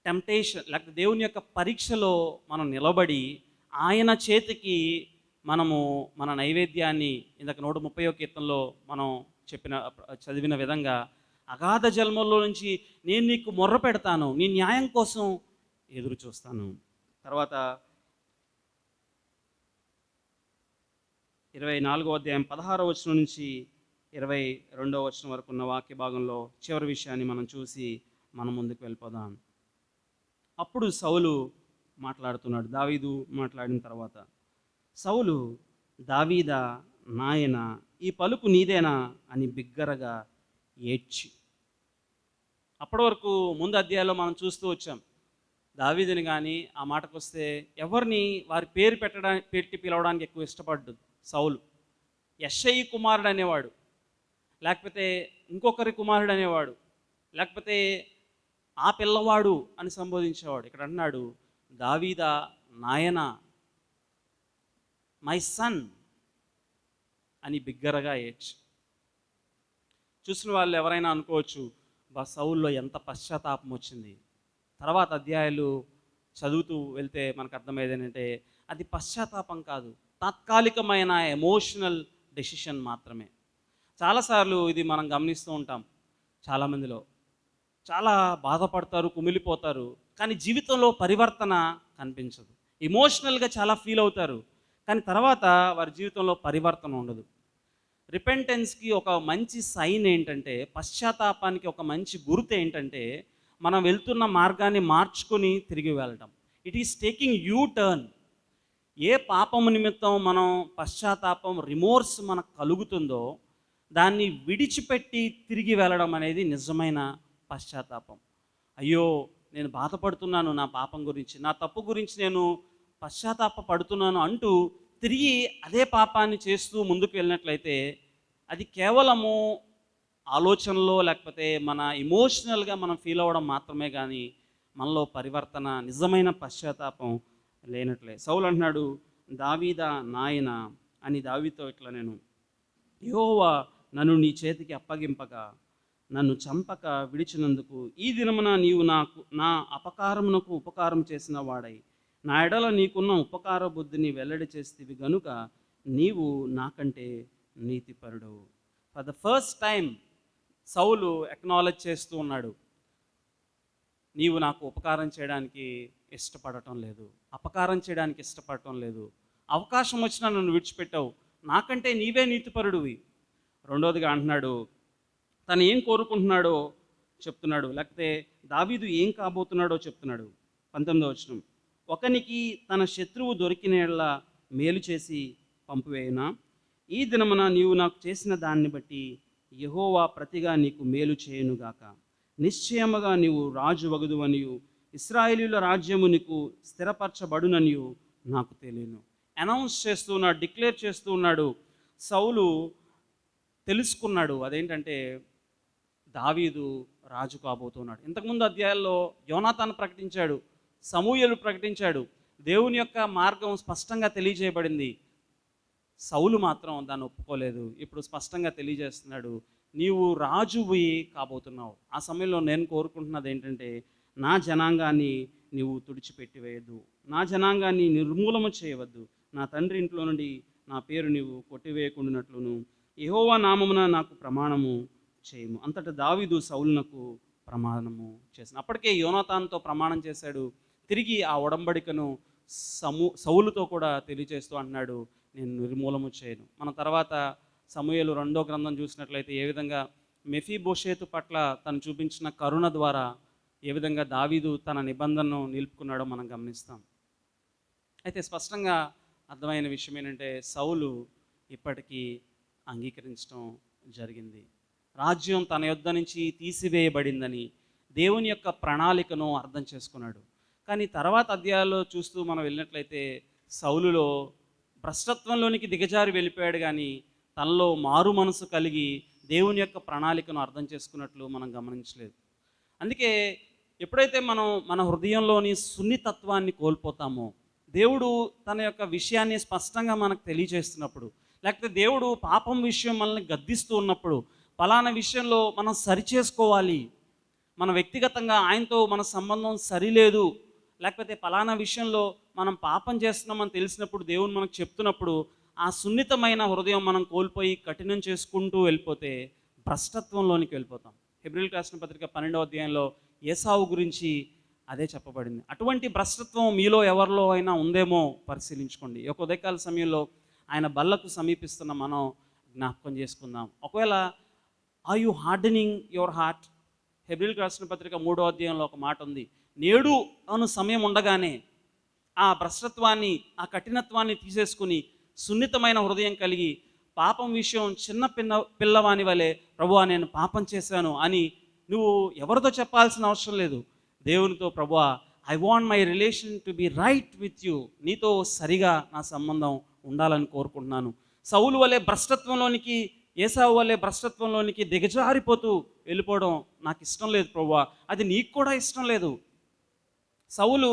టెంప్టేషన్ లేకపోతే దేవుని యొక్క పరీక్షలో మనం నిలబడి ఆయన చేతికి మనము మన నైవేద్యాన్ని, ఇందాక 130వ కీర్తనలో మనం చదివిన విధంగా, అగాధ జన్మల్లో నుంచి నేను నీకు మొర్ర పెడతాను, నీ న్యాయం కోసం ఎదురు చూస్తాను. తర్వాత 24వ అధ్యాయం 16వ వచనం నుంచి 22వ వచనం వరకు ఉన్న వాక్య భాగంలో చివరి విషయాన్ని మనం చూసి మనం ముందుకు వెళ్ళిపోదాం. అప్పుడు సౌలు మాట్లాడుతున్నాడు. దావీదు మాట్లాడిన తర్వాత, సౌలు, దావీదా నాయన, ఈ పలుకు నీదేనా అని బిగ్గరగా ఏడ్చి. అప్పటి వరకు ముందు అధ్యాయంలో మనం చూస్తూ వచ్చాం, దావీదుని కానీ ఆ మాటకు వస్తే ఎవరిని వారి పేరు పెట్టి పిలవడానికి ఎక్కువ ఇష్టపడ్డదు సౌలు. యెష్షయి కుమారుడు అనేవాడు, లేకపోతే ఇంకొకరి కుమారుడు అనేవాడు, లేకపోతే ఆ పిల్లవాడు అని సంబోధించేవాడు. ఇక్కడ అన్నాడు, దావీదా నాయన, మై సన్ అని బిగ్గరగా ఏడ్చి. చూసిన వాళ్ళు ఎవరైనా అనుకోవచ్చు, సౌల్లో ఎంత పశ్చాత్తాపం వచ్చింది. తర్వాత అధ్యాయాలు చదువుతూ వెళ్తే మనకు అర్థమయ్యేది ఏంటంటే, అది పశ్చాత్తాపం కాదు, తాత్కాలికమైన ఎమోషనల్ డెసిషన్ మాత్రమే. చాలాసార్లు ఇది మనం గమనిస్తూ ఉంటాం. చాలామందిలో చాలా బాధపడతారు, కుమిలిపోతారు, కానీ జీవితంలో పరివర్తన కనిపించదు. ఎమోషనల్గా చాలా ఫీల్ అవుతారు, కానీ తర్వాత వారి జీవితంలో పరివర్తన ఉండదు. రిపెంటెన్స్కి ఒక మంచి సైన్ ఏంటంటే, పశ్చాత్తాపానికి ఒక మంచి గుర్తు ఏంటంటే, మనం వెళ్తున్న మార్గాన్ని మార్చుకొని తిరిగి వెళ్ళడం. It is taking U turn. ఏ పాపము నిమిత్తం మనం పశ్చాత్తాపం, రిమోర్స్ మనకు కలుగుతుందో దాన్ని విడిచిపెట్టి తిరిగి వెళ్ళడం అనేది నిజమైన పశ్చాత్తాపం. అయ్యో, నేను బాధపడుతున్నాను నా పాపం గురించి, నా తప్పు గురించి నేను పశ్చాత్తాప పడుతున్నాను అంటూ తిరిగి అదే పాపాన్ని చేస్తూ ముందుకు వెళ్ళినట్లయితే అది కేవలము ఆలోచనలో లేకపోతే మన ఎమోషనల్గా మనం ఫీల్ అవ్వడం మాత్రమే, కానీ మనలో పరివర్తన, నిజమైన పశ్చాత్తాపం లేనట్లే. సౌలు అంటున్నాడు, దావీదా నాయన అని దావీదుతో ఇట్లా, నేను యెహోవా నన్ను నీ చేతికి అప్పగింపగా నన్ను చంపక విడిచినందుకు ఈ దినమున నీవు నా అపకారమునకు ఉపకారం చేసిన వాడై నా ఎడల నీకున్న ఉపకార బుద్ధిని వెల్లడి చేస్తేవి గనుక నీవు నాకంటే నీతిపరుడు. ఫర్ ద ఫస్ట్ టైం సౌలు అక్నాలెడ్జ్ చేస్తూ ఉన్నాడు, నీవు నాకు ఉపకారం చేయడానికి ఇష్టపడటం లేదు, అపకారం చేయడానికి ఇష్టపడటం లేదు, అవకాశం వచ్చినా నన్ను విడిచిపెట్టావు, నాకంటే నీవే నీతిపరుడివి. రెండోదిగా అంటున్నాడు, తను ఏం కోరుకుంటున్నాడో చెప్తున్నాడు, లేకపోతే దావీదు ఏం కాబోతున్నాడో చెప్తున్నాడు. 19వ వచనం, ఒకనికి తన శత్రువు దొరికిన యెడల మేలు చేసి పంపివేయునా? ఈ దినమున నీవు నాకు చేసిన దాన్ని బట్టి యెహోవా ప్రతిగా నీకు మేలు చేయునుగాక. నిశ్చయముగా నీవు రాజు వగుదువనియు ఇశ్రాయేలీయుల రాజ్యము నీకు స్థిరపరచబడుననియు నాకు తెలియను. అనౌన్స్ చేస్తూ ఉన్నాడు, డిక్లేర్ చేస్తూ ఉన్నాడు. సౌలు తెలుసుకున్నాడు, అదేంటంటే దావీదు రాజు కాబోతున్నాడు. ఇంతకుముందు అధ్యాయాల్లో యోనాతాను ప్రకటించాడు, సమూయేలు ప్రకటించాడు, దేవుని యొక్క మార్గం స్పష్టంగా తెలియజేయబడింది. సౌలు మాత్రం దాన్ని ఒప్పుకోలేదు. ఇప్పుడు స్పష్టంగా తెలియజేస్తున్నాడు, నీవు రాజువి కాబోతున్నావు. ఆ సమయంలో నేను కోరుకుంటున్నది ఏంటంటే, నా జనాంగాన్ని నీవు తుడిచిపెట్టివేయద్దు, నా జనాంగాన్ని నిర్మూలన చేయవద్దు, నా తండ్రి ఇంట్లో నుండి నా పేరు నీవు కొట్టివేయకుండానట్లును యెహోవా నామమున నాకు ప్రమాణము చేయము. అంతటా దావీదు సౌలునకు ప్రమాణము చేశాను. అప్పటికే యోనాతానుతో ప్రమాణం చేశాడు, తిరిగి ఆ ఒడంబడికను సౌలుతో కూడా తెలియజేస్తూ అంటున్నాడు, నేను నిర్మూలము చేయను. మన తర్వాత సమూయేలు 2వ గ్రంథం చూసినట్లయితే ఏ విధంగా మెఫీబోషేతు పట్ల తను చూపించిన కరుణ ద్వారా ఏ విధంగా దావీదు తన నిబంధనను నిలుపుకున్నాడో మనం గమనిస్తాం. అయితే స్పష్టంగా అర్థమైన విషయం ఏంటంటే సౌలు ఇప్పటికీ అంగీకరించడం జరిగింది. రాజ్యం తన యొద్ద నుంచి తీసివేయబడిందని దేవుని యొక్క ప్రణాళికను అర్థం చేసుకున్నాడు. కానీ తర్వాత అధ్యాయాల్లో చూస్తూ మనం వెళ్ళినట్లయితే సౌలులో భ్రష్టత్వంలోనికి దిగజారి వెళ్ళిపోయాడు, కానీ తనలో మారు మనసు కలిగి దేవుని యొక్క ప్రణాళికను అర్థం చేసుకున్నట్లు మనం గమనించలేదు. అందుకే ఎప్పుడైతే మనం మన హృదయంలోని సున్నితత్వాన్ని కోల్పోతామో, దేవుడు తన యొక్క విషయాన్ని స్పష్టంగా మనకు తెలియజేస్తున్నప్పుడు, లేకపోతే దేవుడు పాపం విషయం మనల్ని గద్దిస్తూ ఉన్నప్పుడు, ఫలానా విషయంలో మనం సరిచేసుకోవాలి, మన వ్యక్తిగతంగా ఆయనతో మన సంబంధం సరిలేదు, లేకపోతే ఫలానా విషయంలో మనం పాపం చేస్తున్నామని తెలిసినప్పుడు దేవుడు మనకు చెప్తున్నప్పుడు ఆ సున్నితమైన హృదయం మనం కోల్పోయి కఠినం చేసుకుంటూ వెళ్ళిపోతే భ్రష్టత్వంలోనికి వెళ్ళిపోతాం. హెబ్రీయులకు రాసిన పత్రిక 12వ అధ్యాయంలో ఏసావు గురించి అదే చెప్పబడింది. అటువంటి భ్రష్టత్వం మీలో ఎవరిలో అయినా ఉందేమో పరిశీలించుకోండి. ఒక ఉదయకాల సమయంలో ఆయన బల్లకు సమీపిస్తున్న మనం జ్ఞాపకం చేసుకుందాం. ఒకవేళ are you hardening your heart? హెబ్రీయులకు రాసిన పత్రిక 3వ అధ్యాయంలో ఒక మాట ఉంది, నేడు అను సమయం ఉండగానే ఆ భ్రష్టత్వాన్ని, ఆ కఠినత్వాన్ని తీసేసుకుని సున్నితమైన హృదయం కలిగి పాపం విషయం చిన్న పిల్లవాని వలె ప్రభువా నేను పాపం చేశాను అని నువ్వు ఎవరితో చెప్పాల్సిన అవసరం లేదు. దేవునితో, ప్రభువా I want my relation to be right with you, నీతో సరిగా నా సంబంధం ఉండాలని కోరుకుంటున్నాను. సౌలు వలె భ్రష్టత్వంలోనికి, ఏసావు వలె భ్రష్టత్వంలోనికి దిగజారిపోతూ వెళ్ళిపోవడం నాకు ఇష్టం లేదు ప్రభువా, అది నీకు కూడా ఇష్టం లేదు. సౌలు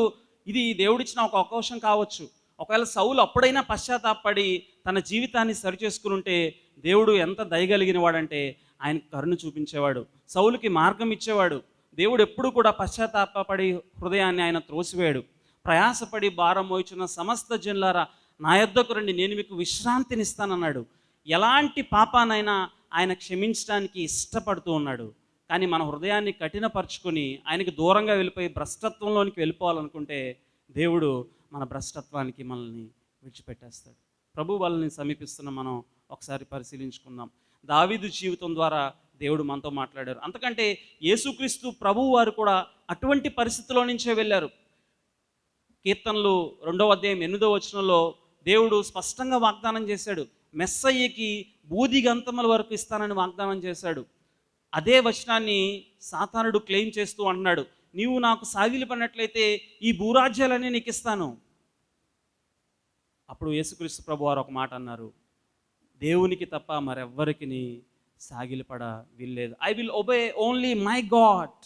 ఇది దేవుడిచ్చిన ఒక అవకాశం కావచ్చు. ఒకవేళ సౌలు అప్పుడైనా పశ్చాత్తాపడి తన జీవితాన్ని సరిచేసుకుని ఉంటే దేవుడు ఎంత దయగలిగిన వాడంటే ఆయన కరుణ చూపించేవాడు, సౌలుకి మార్గం ఇచ్చేవాడు. దేవుడు ఎప్పుడు కూడా పశ్చాత్తాపడి హృదయాన్ని ఆయన త్రోసివేయడు. ప్రయాసపడి భారం మోయిచున్న సమస్త జనులారా నా యొద్దకు రండి, నేను మీకు విశ్రాంతినిస్తానన్నాడు. ఎలాంటి పాపానైనా ఆయన క్షమించడానికి ఇష్టపడుతూ ఉన్నాడు. కానీ మన హృదయాన్ని కఠినపరుచుకొని ఆయనకి దూరంగా వెళ్ళిపోయి భ్రష్టత్వంలోనికి వెళ్ళిపోవాలనుకుంటే దేవుడు మన భ్రష్టత్వానికి మనల్ని విడిచిపెట్టేస్తాడు. ప్రభు వాళ్ళని సమీపిస్తున్న మనం ఒకసారి పరిశీలించుకుందాం. దావీదు జీవితం ద్వారా దేవుడు మనతో మాట్లాడారు. అంతకంటే యేసుక్రీస్తు ప్రభువు వారు కూడా అటువంటి పరిస్థితిలో నుంచే వెళ్ళారు. కీర్తనలు 2వ అధ్యాయం 8వ వచనంలో దేవుడు స్పష్టంగా వాగ్దానం చేశాడు, మెస్సయ్యకి బూదిగంతముల వరకు ఇస్తానని వాగ్దానం చేశాడు. అదే వచనాన్ని సాతానుడు క్లెయిమ్ చేస్తూ అంటున్నాడు, నీవు నాకు సాగిలిపడినట్లయితే ఈ భూరాజ్యాలన్నీ నీకు ఇస్తాను. అప్పుడు యేసుక్రీస్తు ప్రభు వారు ఒక మాట అన్నారు, దేవునికి తప్ప మరెవ్వరికి సాగిలిపడ వీల్లేదు. I will obey only my God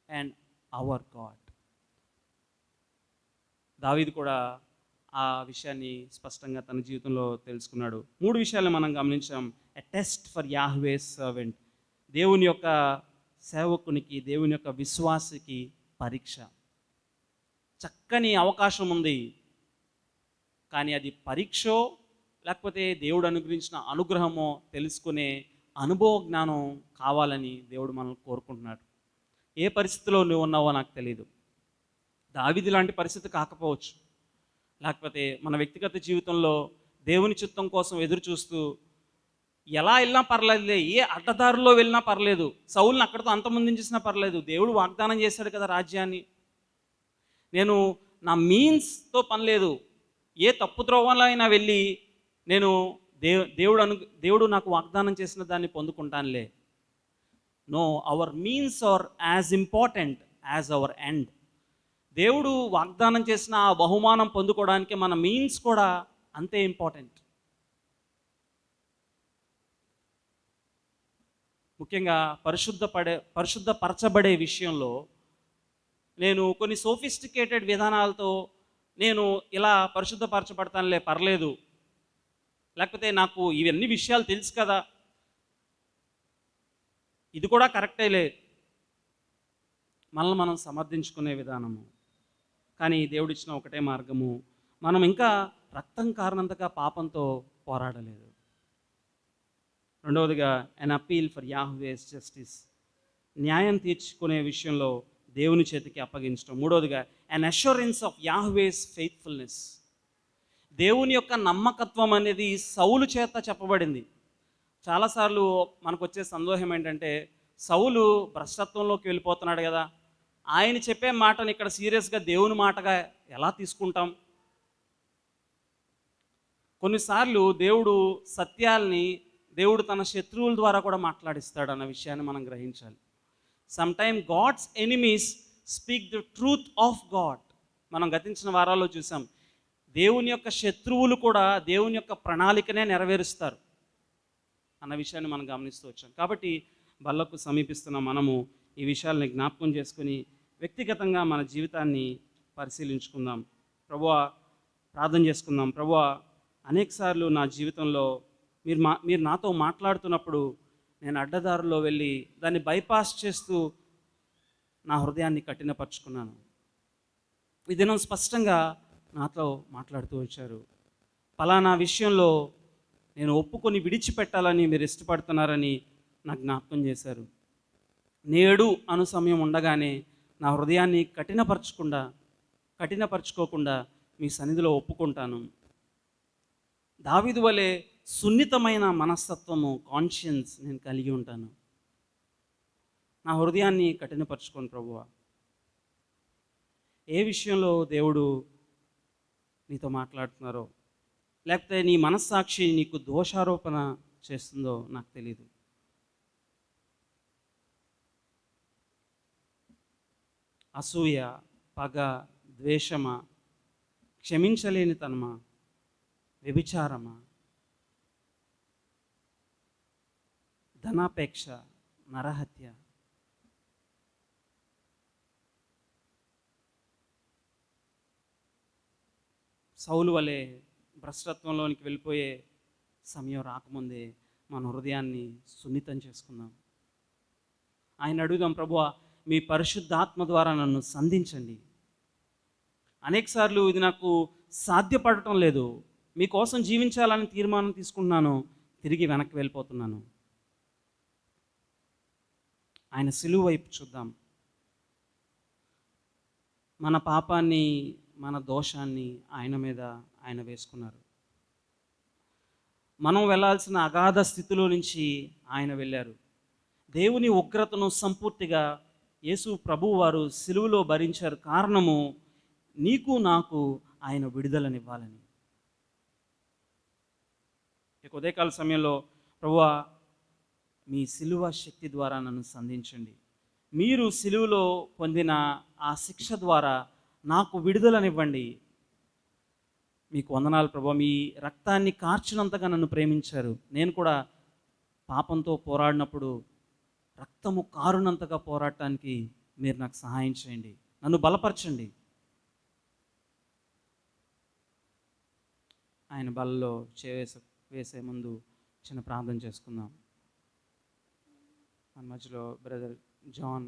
and hour God. దావీదు కూడా ఆ విషయాన్ని స్పష్టంగా తన జీవితంలో తెలుసుకున్నాడు. 3 విషయాలు మనం గమనించాం. ఎ టెస్ట్ ఫర్ యాహ్వే సర్వెంట్, దేవుని యొక్క సేవకునికి, దేవుని యొక్క విశ్వాసికి పరీక్ష. చక్కని అవకాశం ఉంది, కానీ అది పరీక్షో లేకపోతే దేవుడు అనుగ్రహించిన అనుగ్రహమో తెలుసుకునే అనుభవ జ్ఞానం కావాలని దేవుడు మనల్ని కోరుకుంటున్నాడు. ఏ పరిస్థితిలో నువ్వు ఉన్నావో నాకు తెలియదు. దావీదు లాంటి పరిస్థితి కాకపోవచ్చు, లేకపోతే మన వ్యక్తిగత జీవితంలో దేవుని చిత్తం కోసం ఎదురు చూస్తూ ఎలా వెళ్ళినా పర్లేదులే, ఏ అడ్డదారుల్లో వెళ్ళినా పర్లేదు, సౌలుని అక్కడితో అంతమొందించేసినా పర్లేదు, దేవుడు వాగ్దానం చేశాడు కదా రాజ్యాన్ని, నేను నా మీన్స్తో పని లేదు, ఏ తప్పు త్రోవలో అయినా వెళ్ళి నేను దేవుడు నాకు వాగ్దానం చేసిన దాన్ని పొందుకుంటానులే. No, our means are as important as our end. దేవుడు వాగ్దానం చేసిన ఆ బహుమానం పొందుకోవడానికి మన మీన్స్ కూడా అంతే ఇంపార్టెంట్. ముఖ్యంగా పరిశుద్ధపరచబడే విషయంలో నేను కొన్ని సోఫిస్టికేటెడ్ విధానాలతో నేను ఇలా పరిశుద్ధపరచబడతానులే పర్లేదు, లేకపోతే నాకు ఇవన్నీ విషయాలు తెలుసు కదా, ఇది కూడా కరెక్టేలే, మనల్ని మనం సమర్థించుకునే విధానము. కానీ దేవుడిచ్చిన ఒకటే మార్గము, మనం ఇంకా రక్తం కారణంతగా పాపంతో పోరాడలేదు. రెండవదిగా, an appeal for Yahweh's justice, న్యాయం తీర్చుకునే విషయంలో దేవుని చేతికి అప్పగించడం. మూడోదిగా an assurance of Yahweh's faithfulness. దేవుని యొక్క నమ్మకత్వం అనేది సౌలు చేత చెప్పబడింది. చాలాసార్లు మనకు వచ్చే సందేహం ఏంటంటే, సౌలు భ్రష్టత్వంలోకి వెళ్ళిపోతున్నాడు కదా, ఆయన చెప్పే మాటని ఇక్కడ సీరియస్గా దేవుని మాటగా ఎలా తీసుకుంటాం? కొన్నిసార్లు దేవుడు సత్యాల్ని దేవుడు తన శత్రువుల ద్వారా కూడా మాట్లాడిస్తాడు అన్న విషయాన్ని మనం గ్రహించాలి. Some time God's enemies speak the truth of God. మనం గతించిన వారాల్లో చూసాం, దేవుని యొక్క శత్రువులు కూడా దేవుని యొక్క ప్రణాళికనే నెరవేరుస్తారు అన్న విషయాన్ని మనం గమనిస్తూ వచ్చాం. కాబట్టి బల్లకు సమీపిస్తున్న మనము ఈ విషయాలని జ్ఞాపకం చేసుకుని వ్యక్తిగతంగా మన జీవితాన్ని పరిశీలించుకుందాం. ప్రభువా, ప్రార్థన చేసుకుందాం. ప్రభువా, అనేకసార్లు నా జీవితంలో మీరు నాతో మాట్లాడుతున్నప్పుడు నేను అడ్డదారుల్లో వెళ్ళి దాన్ని బైపాస్ చేస్తూ నా హృదయాన్ని కఠినపరుచుకున్నాను. ఈ దినం స్పష్టంగా నాతో మాట్లాడుతూ వచ్చారు. పలానా విషయంలో నేను ఒప్పుకొని విడిచిపెట్టాలని మీరు ఇష్టపడుతున్నారని నాకు జ్ఞాపకం చేశారు. నేడు అను సమయం ఉండగానే నా హృదయాన్ని కఠినపరచుకోకుండా మీ సన్నిధిలో ఒప్పుకుంటాను. దావీదు వలె సున్నితమైన మనస్తత్వము, కాన్షియన్స్ నేను కలిగి ఉంటాను. నా హృదయాన్ని కఠినపరచుకోను ప్రభువా. ఏ విషయంలో దేవుడు నీతో మాట్లాడుతున్నారో, లేకపోతే నీ మనస్సాక్షి నీకు దోషారోపణ చేస్తుందో నాకు తెలియదు. అసూయ, పగ, ద్వేషమా, క్షమించలేనితనమా, వ్యభిచారమా, ధనాపేక్ష, నరహత్య, సౌలు వలె భ్రష్టత్వంలోనికి వెళ్ళిపోయే సమయం రాకముందే మన హృదయాన్ని సున్నితం చేసుకుందాం. ఆయన అడుగుదాం, ప్రభువా మీ పరిశుద్ధాత్మ ద్వారా నన్ను సంధించండి. అనేకసార్లు ఇది నాకు సాధ్యపడటం లేదు, మీకోసం జీవించాలని తీర్మానం తీసుకుంటున్నాను, తిరిగి వెనక్కి వెళ్ళిపోతున్నాను. ఆయన సిలువ వైపు చూద్దాం. మన పాపాన్ని, మన దోషాన్ని ఆయన మీద ఆయన వేసుకున్నారు. మనం వెళ్ళాల్సిన అగాధ స్థితిలో నుంచి ఆయన వెళ్ళారు. దేవుని ఉగ్రతను సంపూర్తిగా యేసు ప్రభువు వారు సిలువలో భరించారు. కారణము నీకు నాకు ఆయన విడుదలనివ్వాలని. ఇక ఉదయకాల సమయంలో, ప్రభువా మీ సిలువ శక్తి ద్వారా నన్ను సంధించండి. మీరు సిలువలో పొందిన ఆ శిక్ష ద్వారా నాకు విడుదలనివ్వండి. మీకు వందనాలు ప్రభువా, మీ రక్తాన్ని కార్చినంతగా నన్ను ప్రేమించారు. నేను కూడా పాపంతో పోరాడినప్పుడు రక్తము కారునంతగా పోరాడటానికి మీరు నాకు సహాయం చేయండి, నన్ను బలపరచండి. ఆయన బలలో వేసే ముందు చిన్న ప్రార్థన చేసుకుందాం. మన మధ్యలో బ్రదర్ జాన్